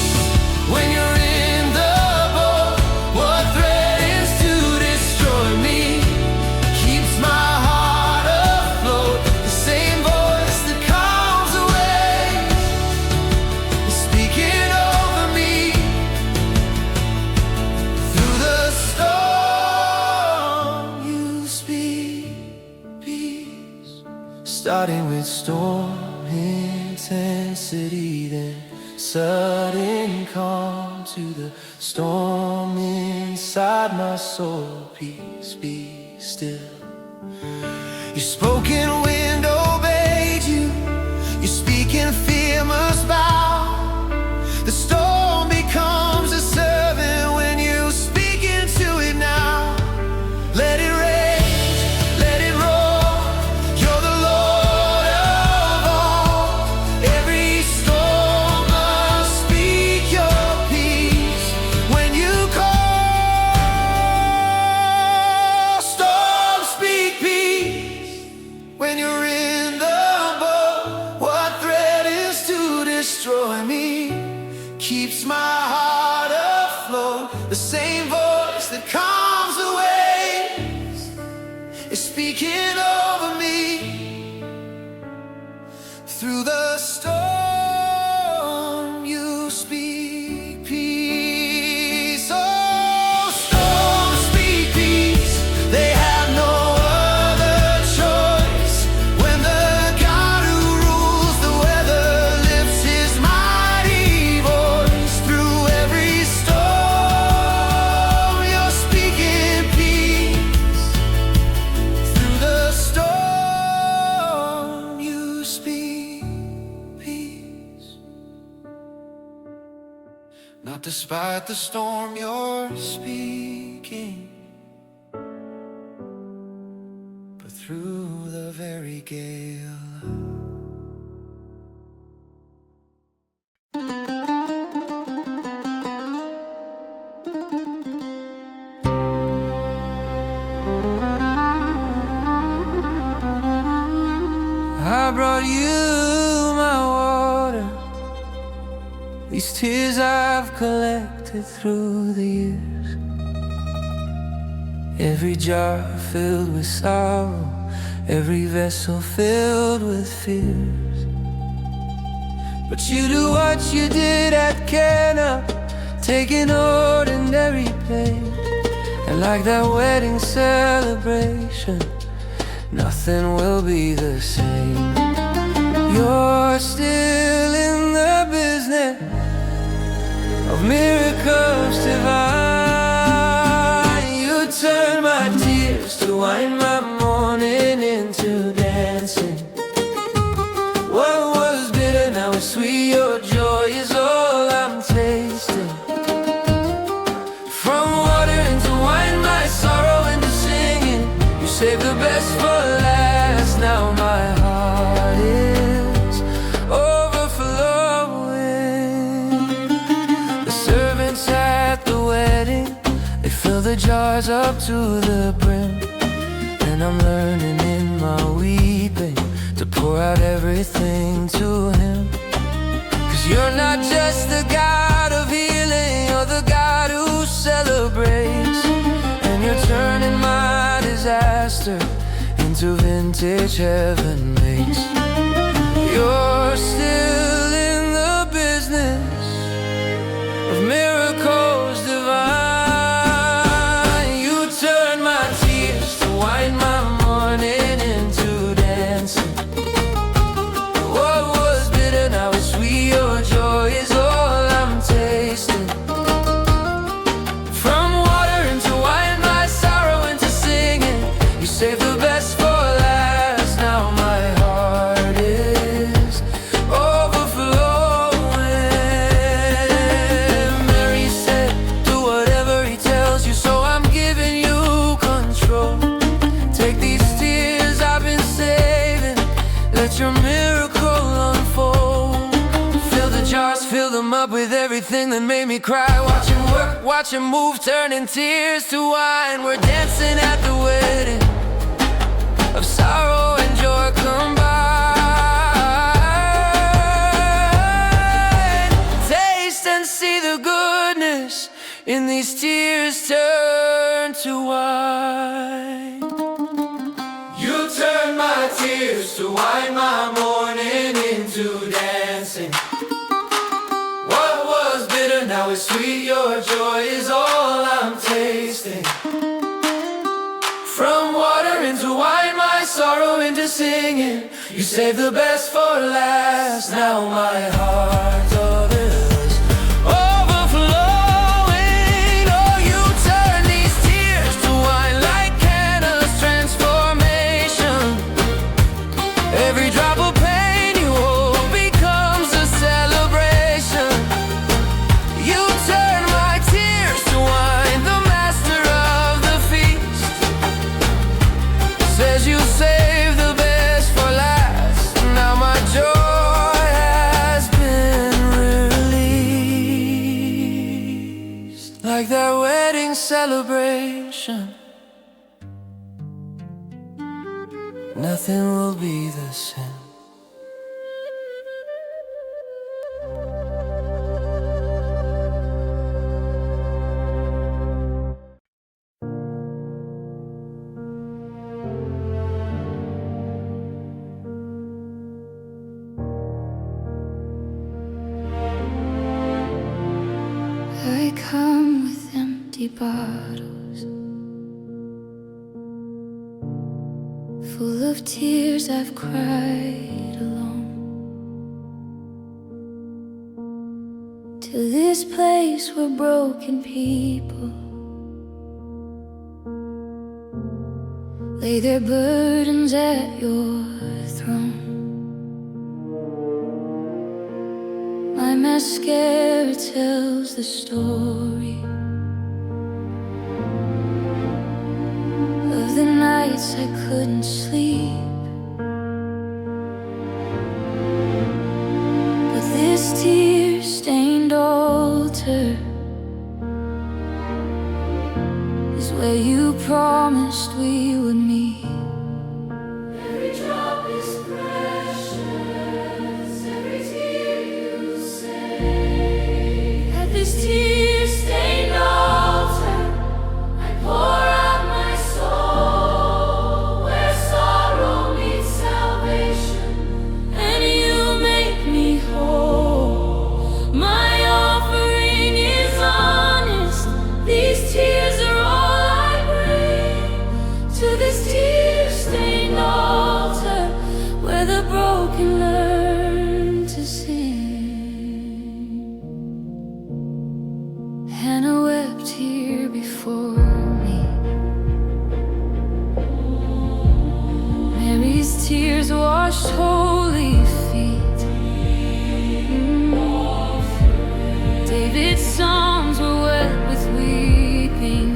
when you're in the boat. What threatens to destroy me keeps my heart afloat. The same voice that calms the waves is speaking over me through the storm. You speak peace, starting with storm intensity, then sudden calm to the storm inside my soul. Peace, be still. Your spoken wind obeyed you. Your speaking fear must bow. The storm becomes a servant when you speak into it now. Let it rage, let it roar. You're the Lord of all. Every storm must speak your peace when you call. Storms speak peace when you're in the boat. What threat is to destroy me keeps my heart afloat. The same voice that calms the waves is speaking over me through the storm. You speak peace. Oh, storms speak peace. They have no other choice. When the God who rules the weather lifts his mighty voice through not despite the storm you're speaking, but through the very gale. I brought you my water, these tears I've collected through the years. Every jar filled with sorrow, every vessel filled with fears. But you do what you did at Cana, taking ordinary pain, and like that wedding celebration, nothing will be the same. You're still in the business of miracles divine. You turn my tears to wine, my mourning into dancing. What was bitter now is sweet, your joy is all I'm tasting. From water into wine, my sorrow into singing. You saved the best for last, now my heart is overflowing. The servants at the wedding, they fill the jars up to the brim, and I'm learning in my weeping to pour out everything to Him. 'Cause you're not just the God of healing, you're the God who celebrates, and you're turning my disaster into vintage heaven makes. You're still in the business of miracles divine. You turn my tears to wine, my mourning into dancing. What was bitter now is sweet, your joy is all I'm tasting. From water into wine, my sorrow into singing. You saved the best for last, now my heart is overflowing. Mary said, do whatever He tells you, so I'm giving you control. Take these tears I've been saving, let your miracle unfold. Fill the jars, fill them up with everything that made me cry. Watch Him work, watch Him move, turning tears to wine. We're dancing at the wedding of sorrow and joy combined. Taste and see the goodness in these tears turn to wine. You turn my tears to wine, my mourning into dancing. What was bitter now is sweet, your joy is all I'm tasting. From water into wine, my sorrow into singing. You saved the best for last, now my heart is overflowing. Oh, you turn these tears to wine like Cana's transformation. Every drop of pain you hold becomes a celebration. You turn my tears to wine, the master of the feast says you save the best for last. Now my joy has been released. Like that wedding celebration, nothing will be the same. I come with empty bottles, full of tears I've cried alone, to this place where broken people lay their burdens at your throne. My mess mascara tells the story of the nights I couldn't sleep. But this tear-stained altar is where you promised we would meet. Every drop is precious, every tear you save. At this tear-stained altar, I pour out my soul, where sorrow meets salvation, and you make me whole. My offering is honest. These tears are all I bring to this tear-stained altar, where the broken learn to sing. Hannah wept here before me. Mary's tears washed holy feet. David's psalms were wet with weeping.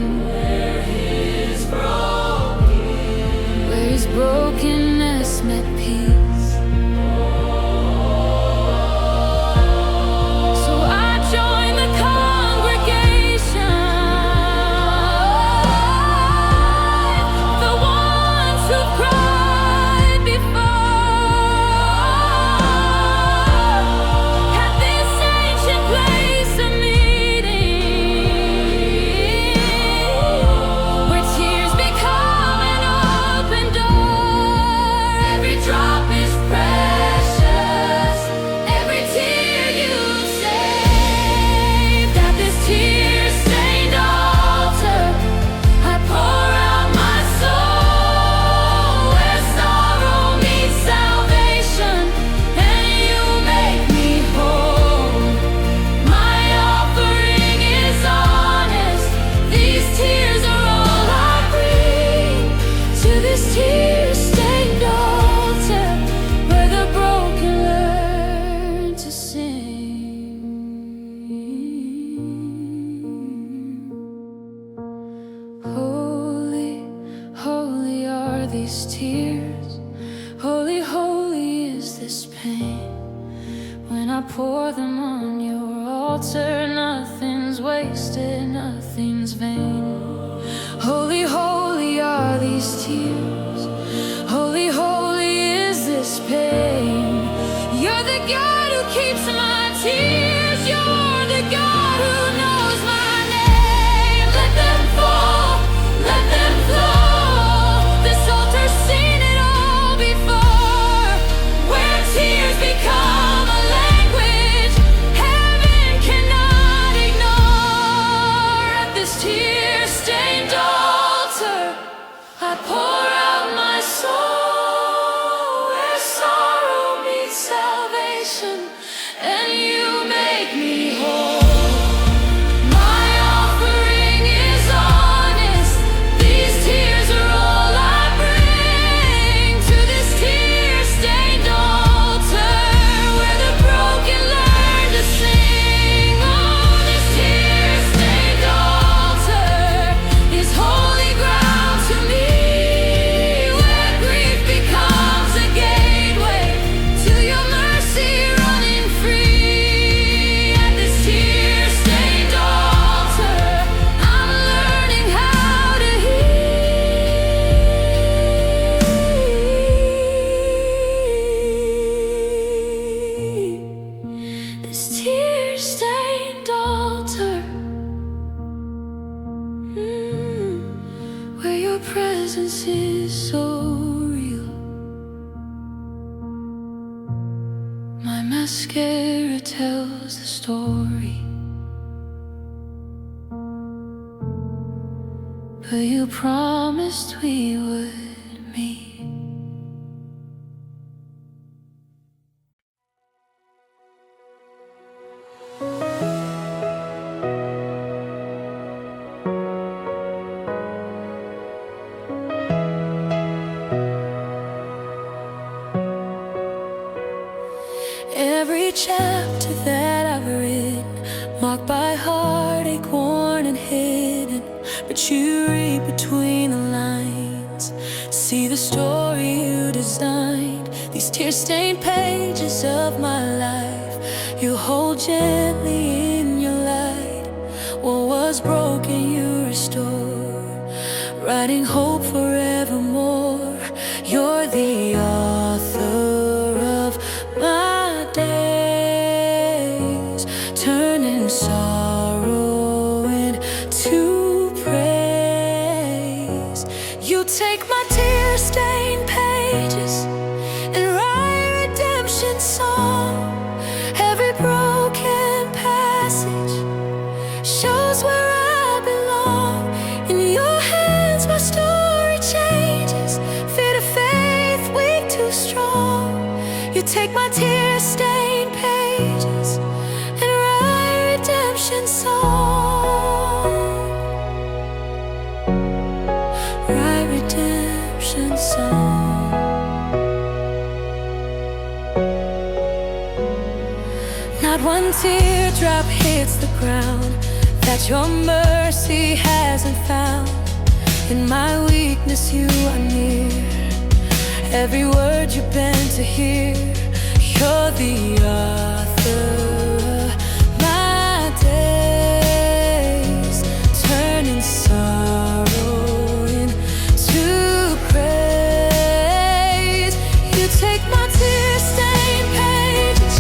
Where his brokenness met peace. So I join the congregation, the ones who cried before, at this ancient place of meeting, where tears become an open door. Every drop is precious, every tear you saved. At this tear-stained altar, I pour out my soul, where sorrow meets salvation, and you make me whole. My offering is honest. These tears are all I bring to this tear-stained altar, where the broken learn to sing. Holy, holy are these tears. Holy, holy is this pain. When I pour them on your altar, nothing's wasted, nothing's vain. Holy, holy are these tears. Holy, holy is this pain. You're the God who keeps my tears. You're the God who knows my name. Let them fall, let them flow. This altar's seen it all before, where tears become a language heaven cannot ignore. At this tear-stained altar, I pour out my soul, where sorrow meets salvation, and you make me whole. My offering is honest. These tears are all I bring to this tear-stained altar, where the broken learn to sing. Oh, this tear-stained altar is holy ground to me, where grief becomes a gateway to your mercy running free. At this tear-stained altar, I'm learning how to heal. This tear-stained altar, where your presence is so real. My mascara tells the story, but you promised we would meet. Every chapter that I've read marked by heartache, worn and hidden, but you read between the lines. See the story you designed, these tear-stained pages of my life. You hold gently in your light what was broken, you restore, writing hope forevermore. You're the author of my days, turning sorrow into praise. You take my tear-stained pages and write redemption song. Every broken passage shows where I belong. In your hands my story changes, fear to faith, weak too strong. You take my tear-stained pages and write redemption song. Write redemption song. Not one teardrop hits the ground that your mercy hasn't found. In my weakness you are near, every word you bend to hear. You're the author of my days, turning sorrow into praise. You take my tear-stained pages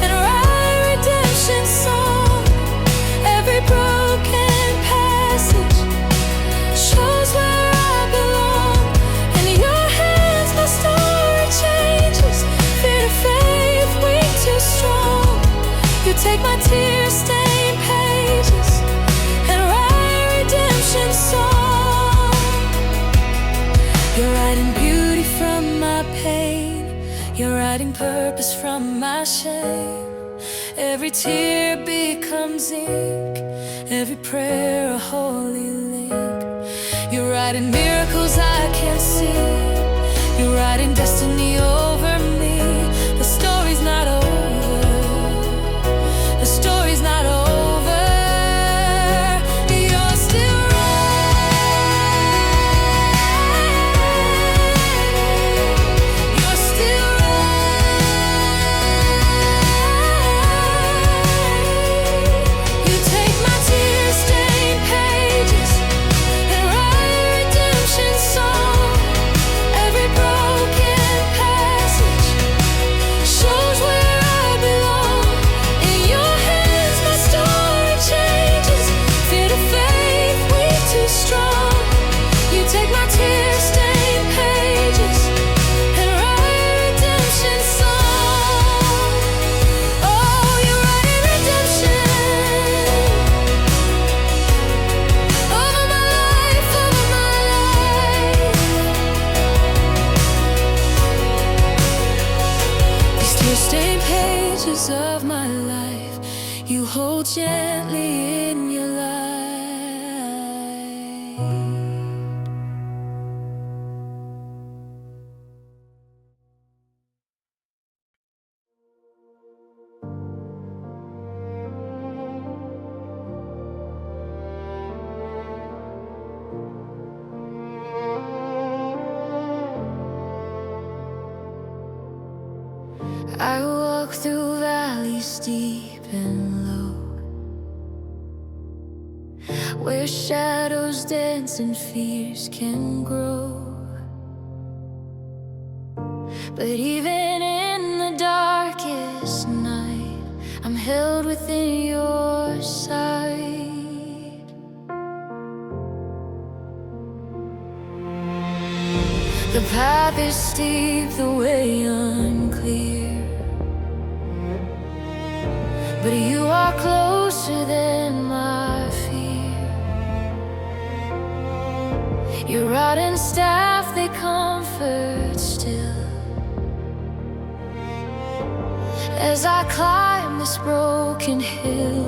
and write redemption song. Every broken passage shows where I belong. In your hands my story changes, fear to faith, weak too strong. You take my tear-stained pages and write redemption song. You're writing beauty from my pain, you're writing purpose from my shame. Every tear becomes ink, every prayer a holy link. You're writing miracles I can't see, you're writing destiny over me. The story's not over, the story's not over. You're still right, you're still right. You take my tear-stained pages and write redemption song. Every broken passage shows where I belong. In your hands my story changes, fear to faith, weak too strong. You take my tear-stained pages and write redemption song. Oh, you're writing redemption over my life, over my life. These tear-stained pages of my life, you hold gently in your light. I walk through valleys deep and low, where shadows dance and fears can grow. But even in the darkest night, I'm held within your sight. The path is steep, the way unclear, but you are closer than my fear. Your rod and staff, they comfort still, as I climb this broken hill.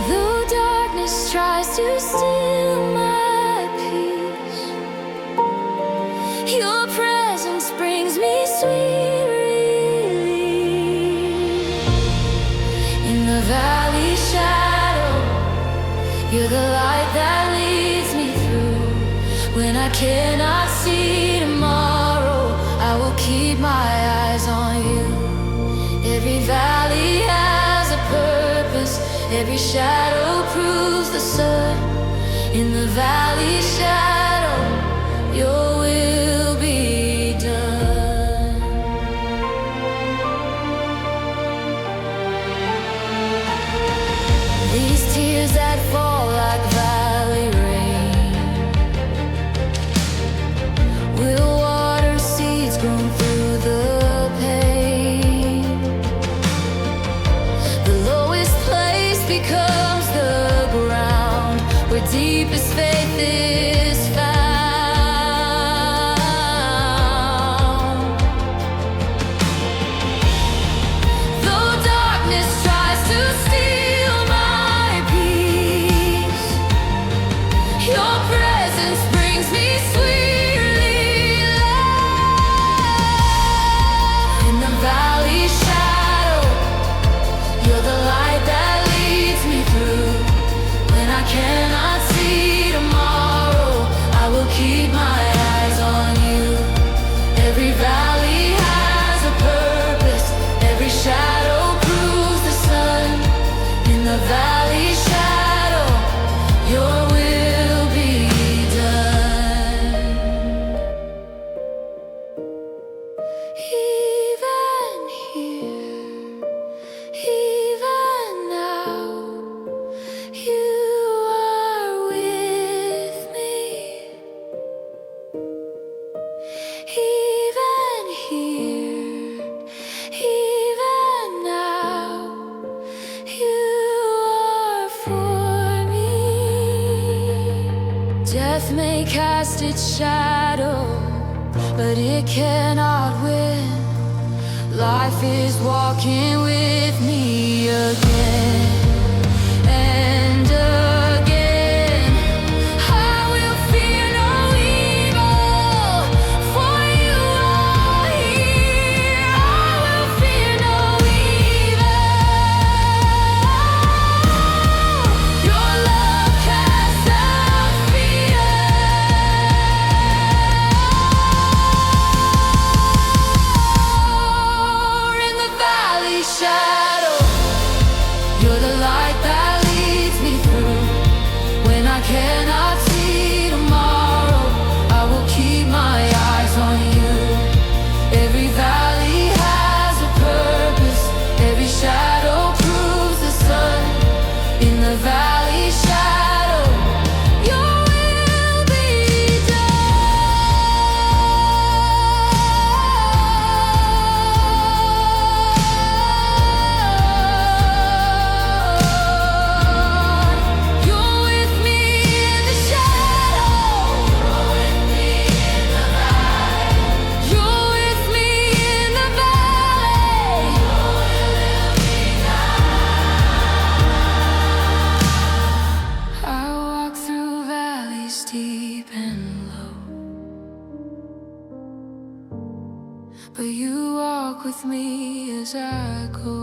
Though darkness tries to steal my peace, your presence brings me sweet relief. the valley shadow, you're the light that leads me through. When I cannot see tomorrow, I will keep my eyes on you. Every valley has a purpose, every shadow proves the sun. In the valley shadow, your will be done. These tears that fall like valley rain will water seeds grown through the pain. The lowest place becomes the ground where deepest faith is found. Though darkness tries to steal my peace, your presence brings me sweetly low. In the valley shadow, you're the light that leads me through. When I cannot see tomorrow, I will keep my eyes on you. Every valley has a purpose, every shadow proves the sun. In the valley shadow, your will be done. Even here, even now, you are with me. Even here, even now, you are for me. Death may cast its shadow, but it cannot win. Life is walking with me again and again. I will fear no evil, for you are here. I will fear no evil. Your love casts out fear. In the valley shadow, you're the light that leads me through. When I cannot see tomorrow, I will keep my eyes on you. Every valley has a purpose, every shadow proves the sun. In the valley shadow, your will be done. You're with me in the shadow. You're with me in the valley. You're with me in the valley. Your will be done. I walk through valleys deep and low, but you walk with me as I go.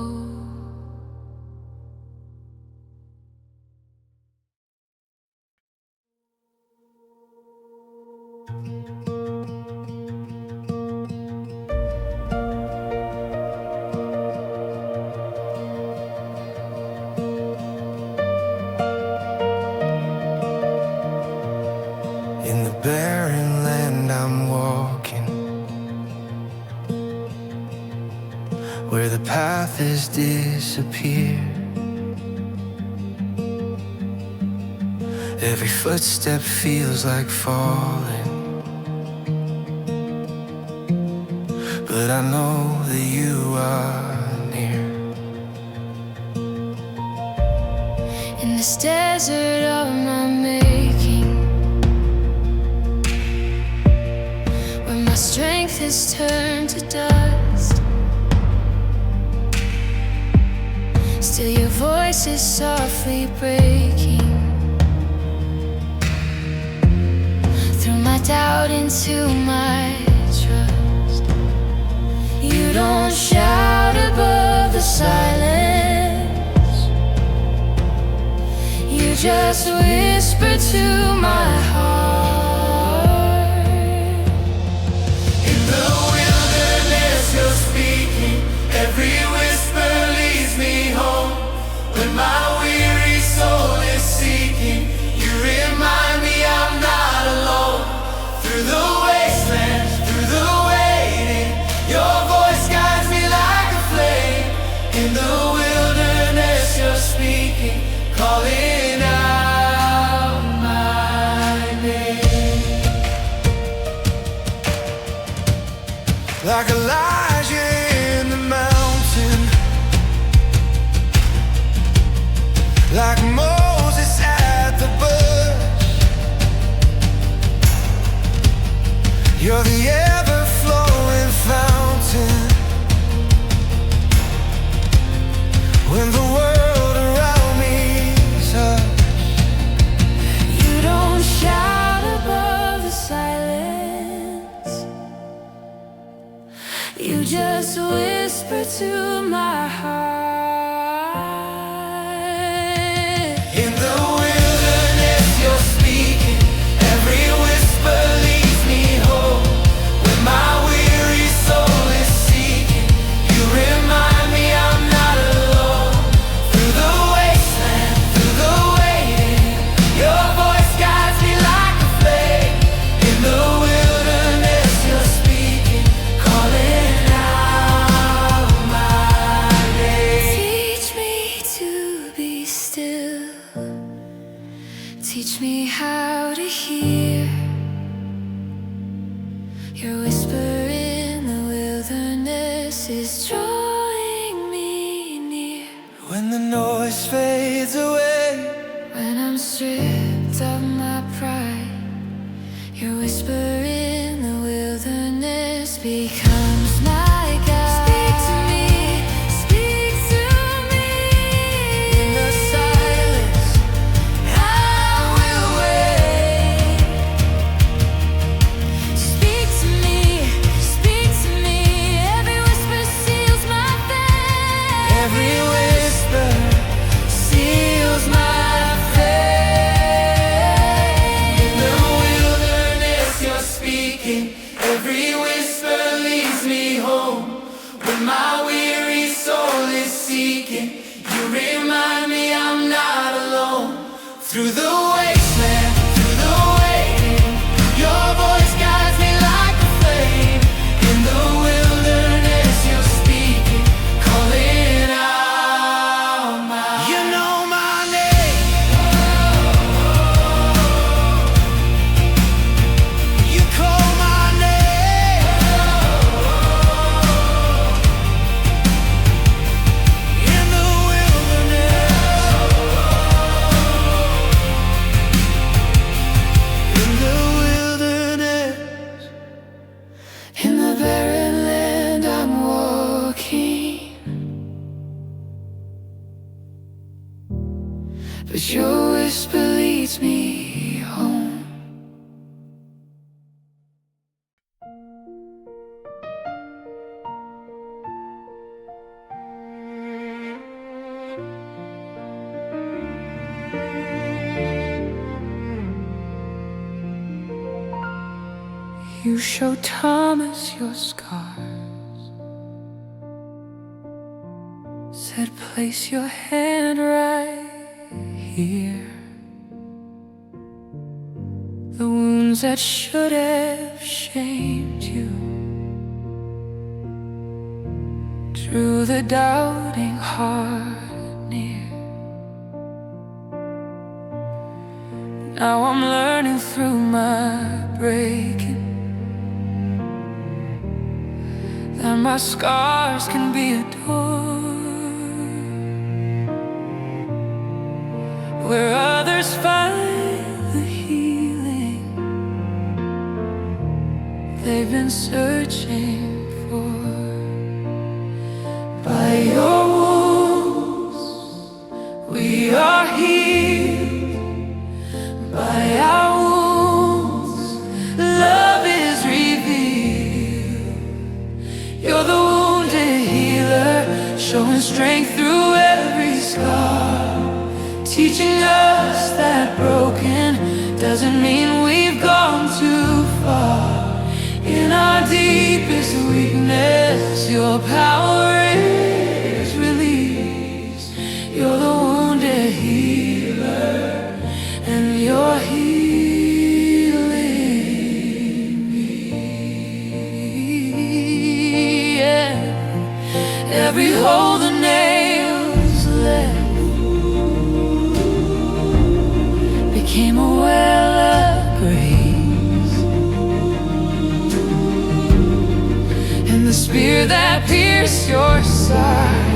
In the barren land I'm walking, where the path has disappeared. Every footstep feels like falling, but I know that you are near. In this desert of my making, where my strength is turned to dust, still your voice is softly breaking through my doubt into my trust. You don't shout above the silence, just whisper to my heart. In the wilderness you're speaking, every whisper leads me home. When my weary soul is seeking, you remind me I'm not alone. Through the wasteland, through the waiting, your voice guides me like a flame. In the wilderness you're speaking, calling out my name. Like Elijah in the mountain, like Moses at the bush, you're the ever-flowing fountain. When the world around me is hushed, You don't shout above the silence, you just whisper to my heart. in the wilderness you're speaking, every whisper leads me home. When my weary soul is seeking, you remind me I'm not alone. Through the wasteland, through the waiting, your voice guides me like a flame. In the wilderness you're speaking, calling out my name. Teach me to be still, teach me how to hear your whisper in the wilderness is drawing me near. When the noise fades away, When I'm stripped of my pride, your whisper in the wilderness becomes my guide. Speak to me, speak to me. in the silence, I will wait. Speak to me, speak to me. Every whisper seals my fate. every whisper seals my fate. In the wilderness you're speaking, every whisper leads me home. When my weary soul is seeking, you remind me I'm not alone. Through the wasteland, through the waiting, your voice guides me like a flame. In the wilderness you're speaking, calling out my name. You know my name. You call my name. In the wilderness, in the wilderness, In the barren land I'm walking, but your whisper leads me home. You show Thomas your scars, said place your hand right here. The wounds that should have shamed you drew the doubting heart near. Now I'm learning through my breaking that my scars can be adored. Where others find the healing they've been searching for. By your wounds we are healed. By our wounds love is revealed. You're the wounded healer, showing strength through every scar. teaching us that broken doesn't mean we've gone too far. In our deepest weakness, your power is released. You're the wounded healer, and you're healing me. Yeah. Every hole the nails left became a well of grace, and the spear that pierced your side,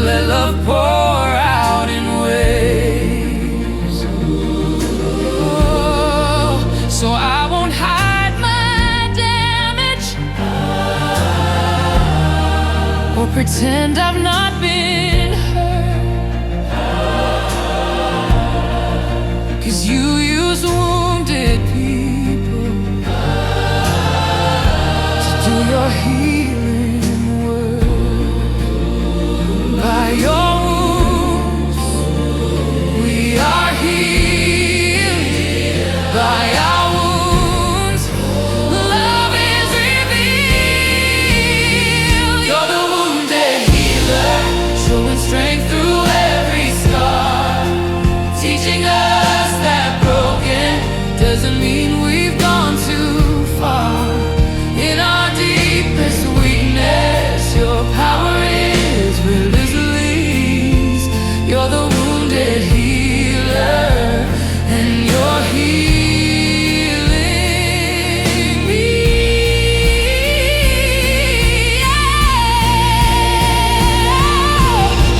let love pour out in waves. Oh, so I won't hide my damage or pretend I've not been hurt, 'cause you use wounded people to do your healing work. By your wounds we are healed. By our wounds love is revealed. You're the wounded healer, showing strength through every scar, teaching us that broken doesn't mean we've gone too far. In our deepest weakness, your power is released. You're the wounded healer, and you're healing me.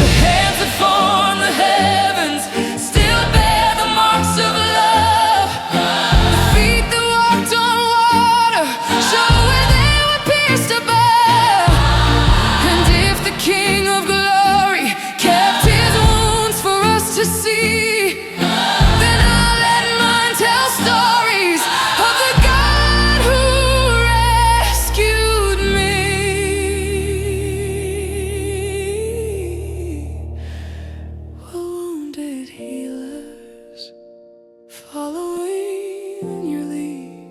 The hands that form the heavens still bear the marks of love. The feet that walked on water show where they were pierced above. And if the King of Glory kept his wounds for us to see, then I'll let mine tell stories of the God who rescued me. Wounded healers, following your lead,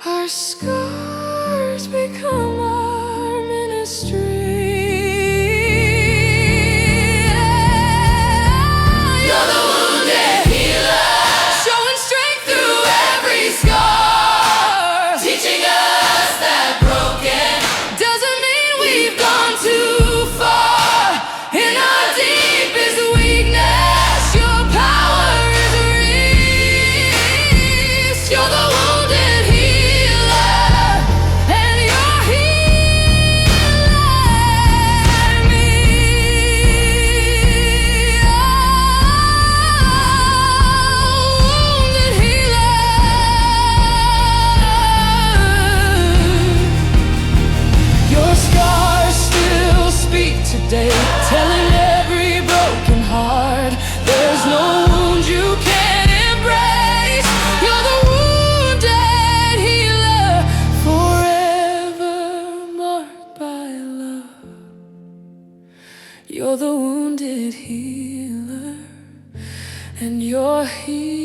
our scars become our ministry. You're the wounded healer, showing strength through every scar, teaching us that broken doesn't mean we've gone too far. In our deepest weakness, your power is released. You're the wounded healer, and you're healing me. Wounded healer, your scars still speak today, telling every broken heart there's no wound you can't embrace. You're the wounded healer, forever marked by love. You're the wounded healer, and you're healer.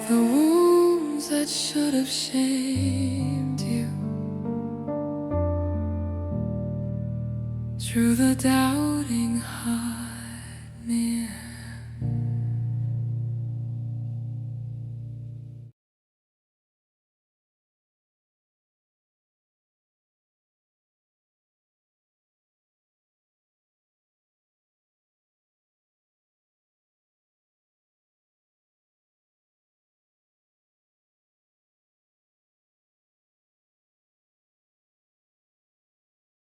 The wounds that should have shamed you drew the doubting heart near.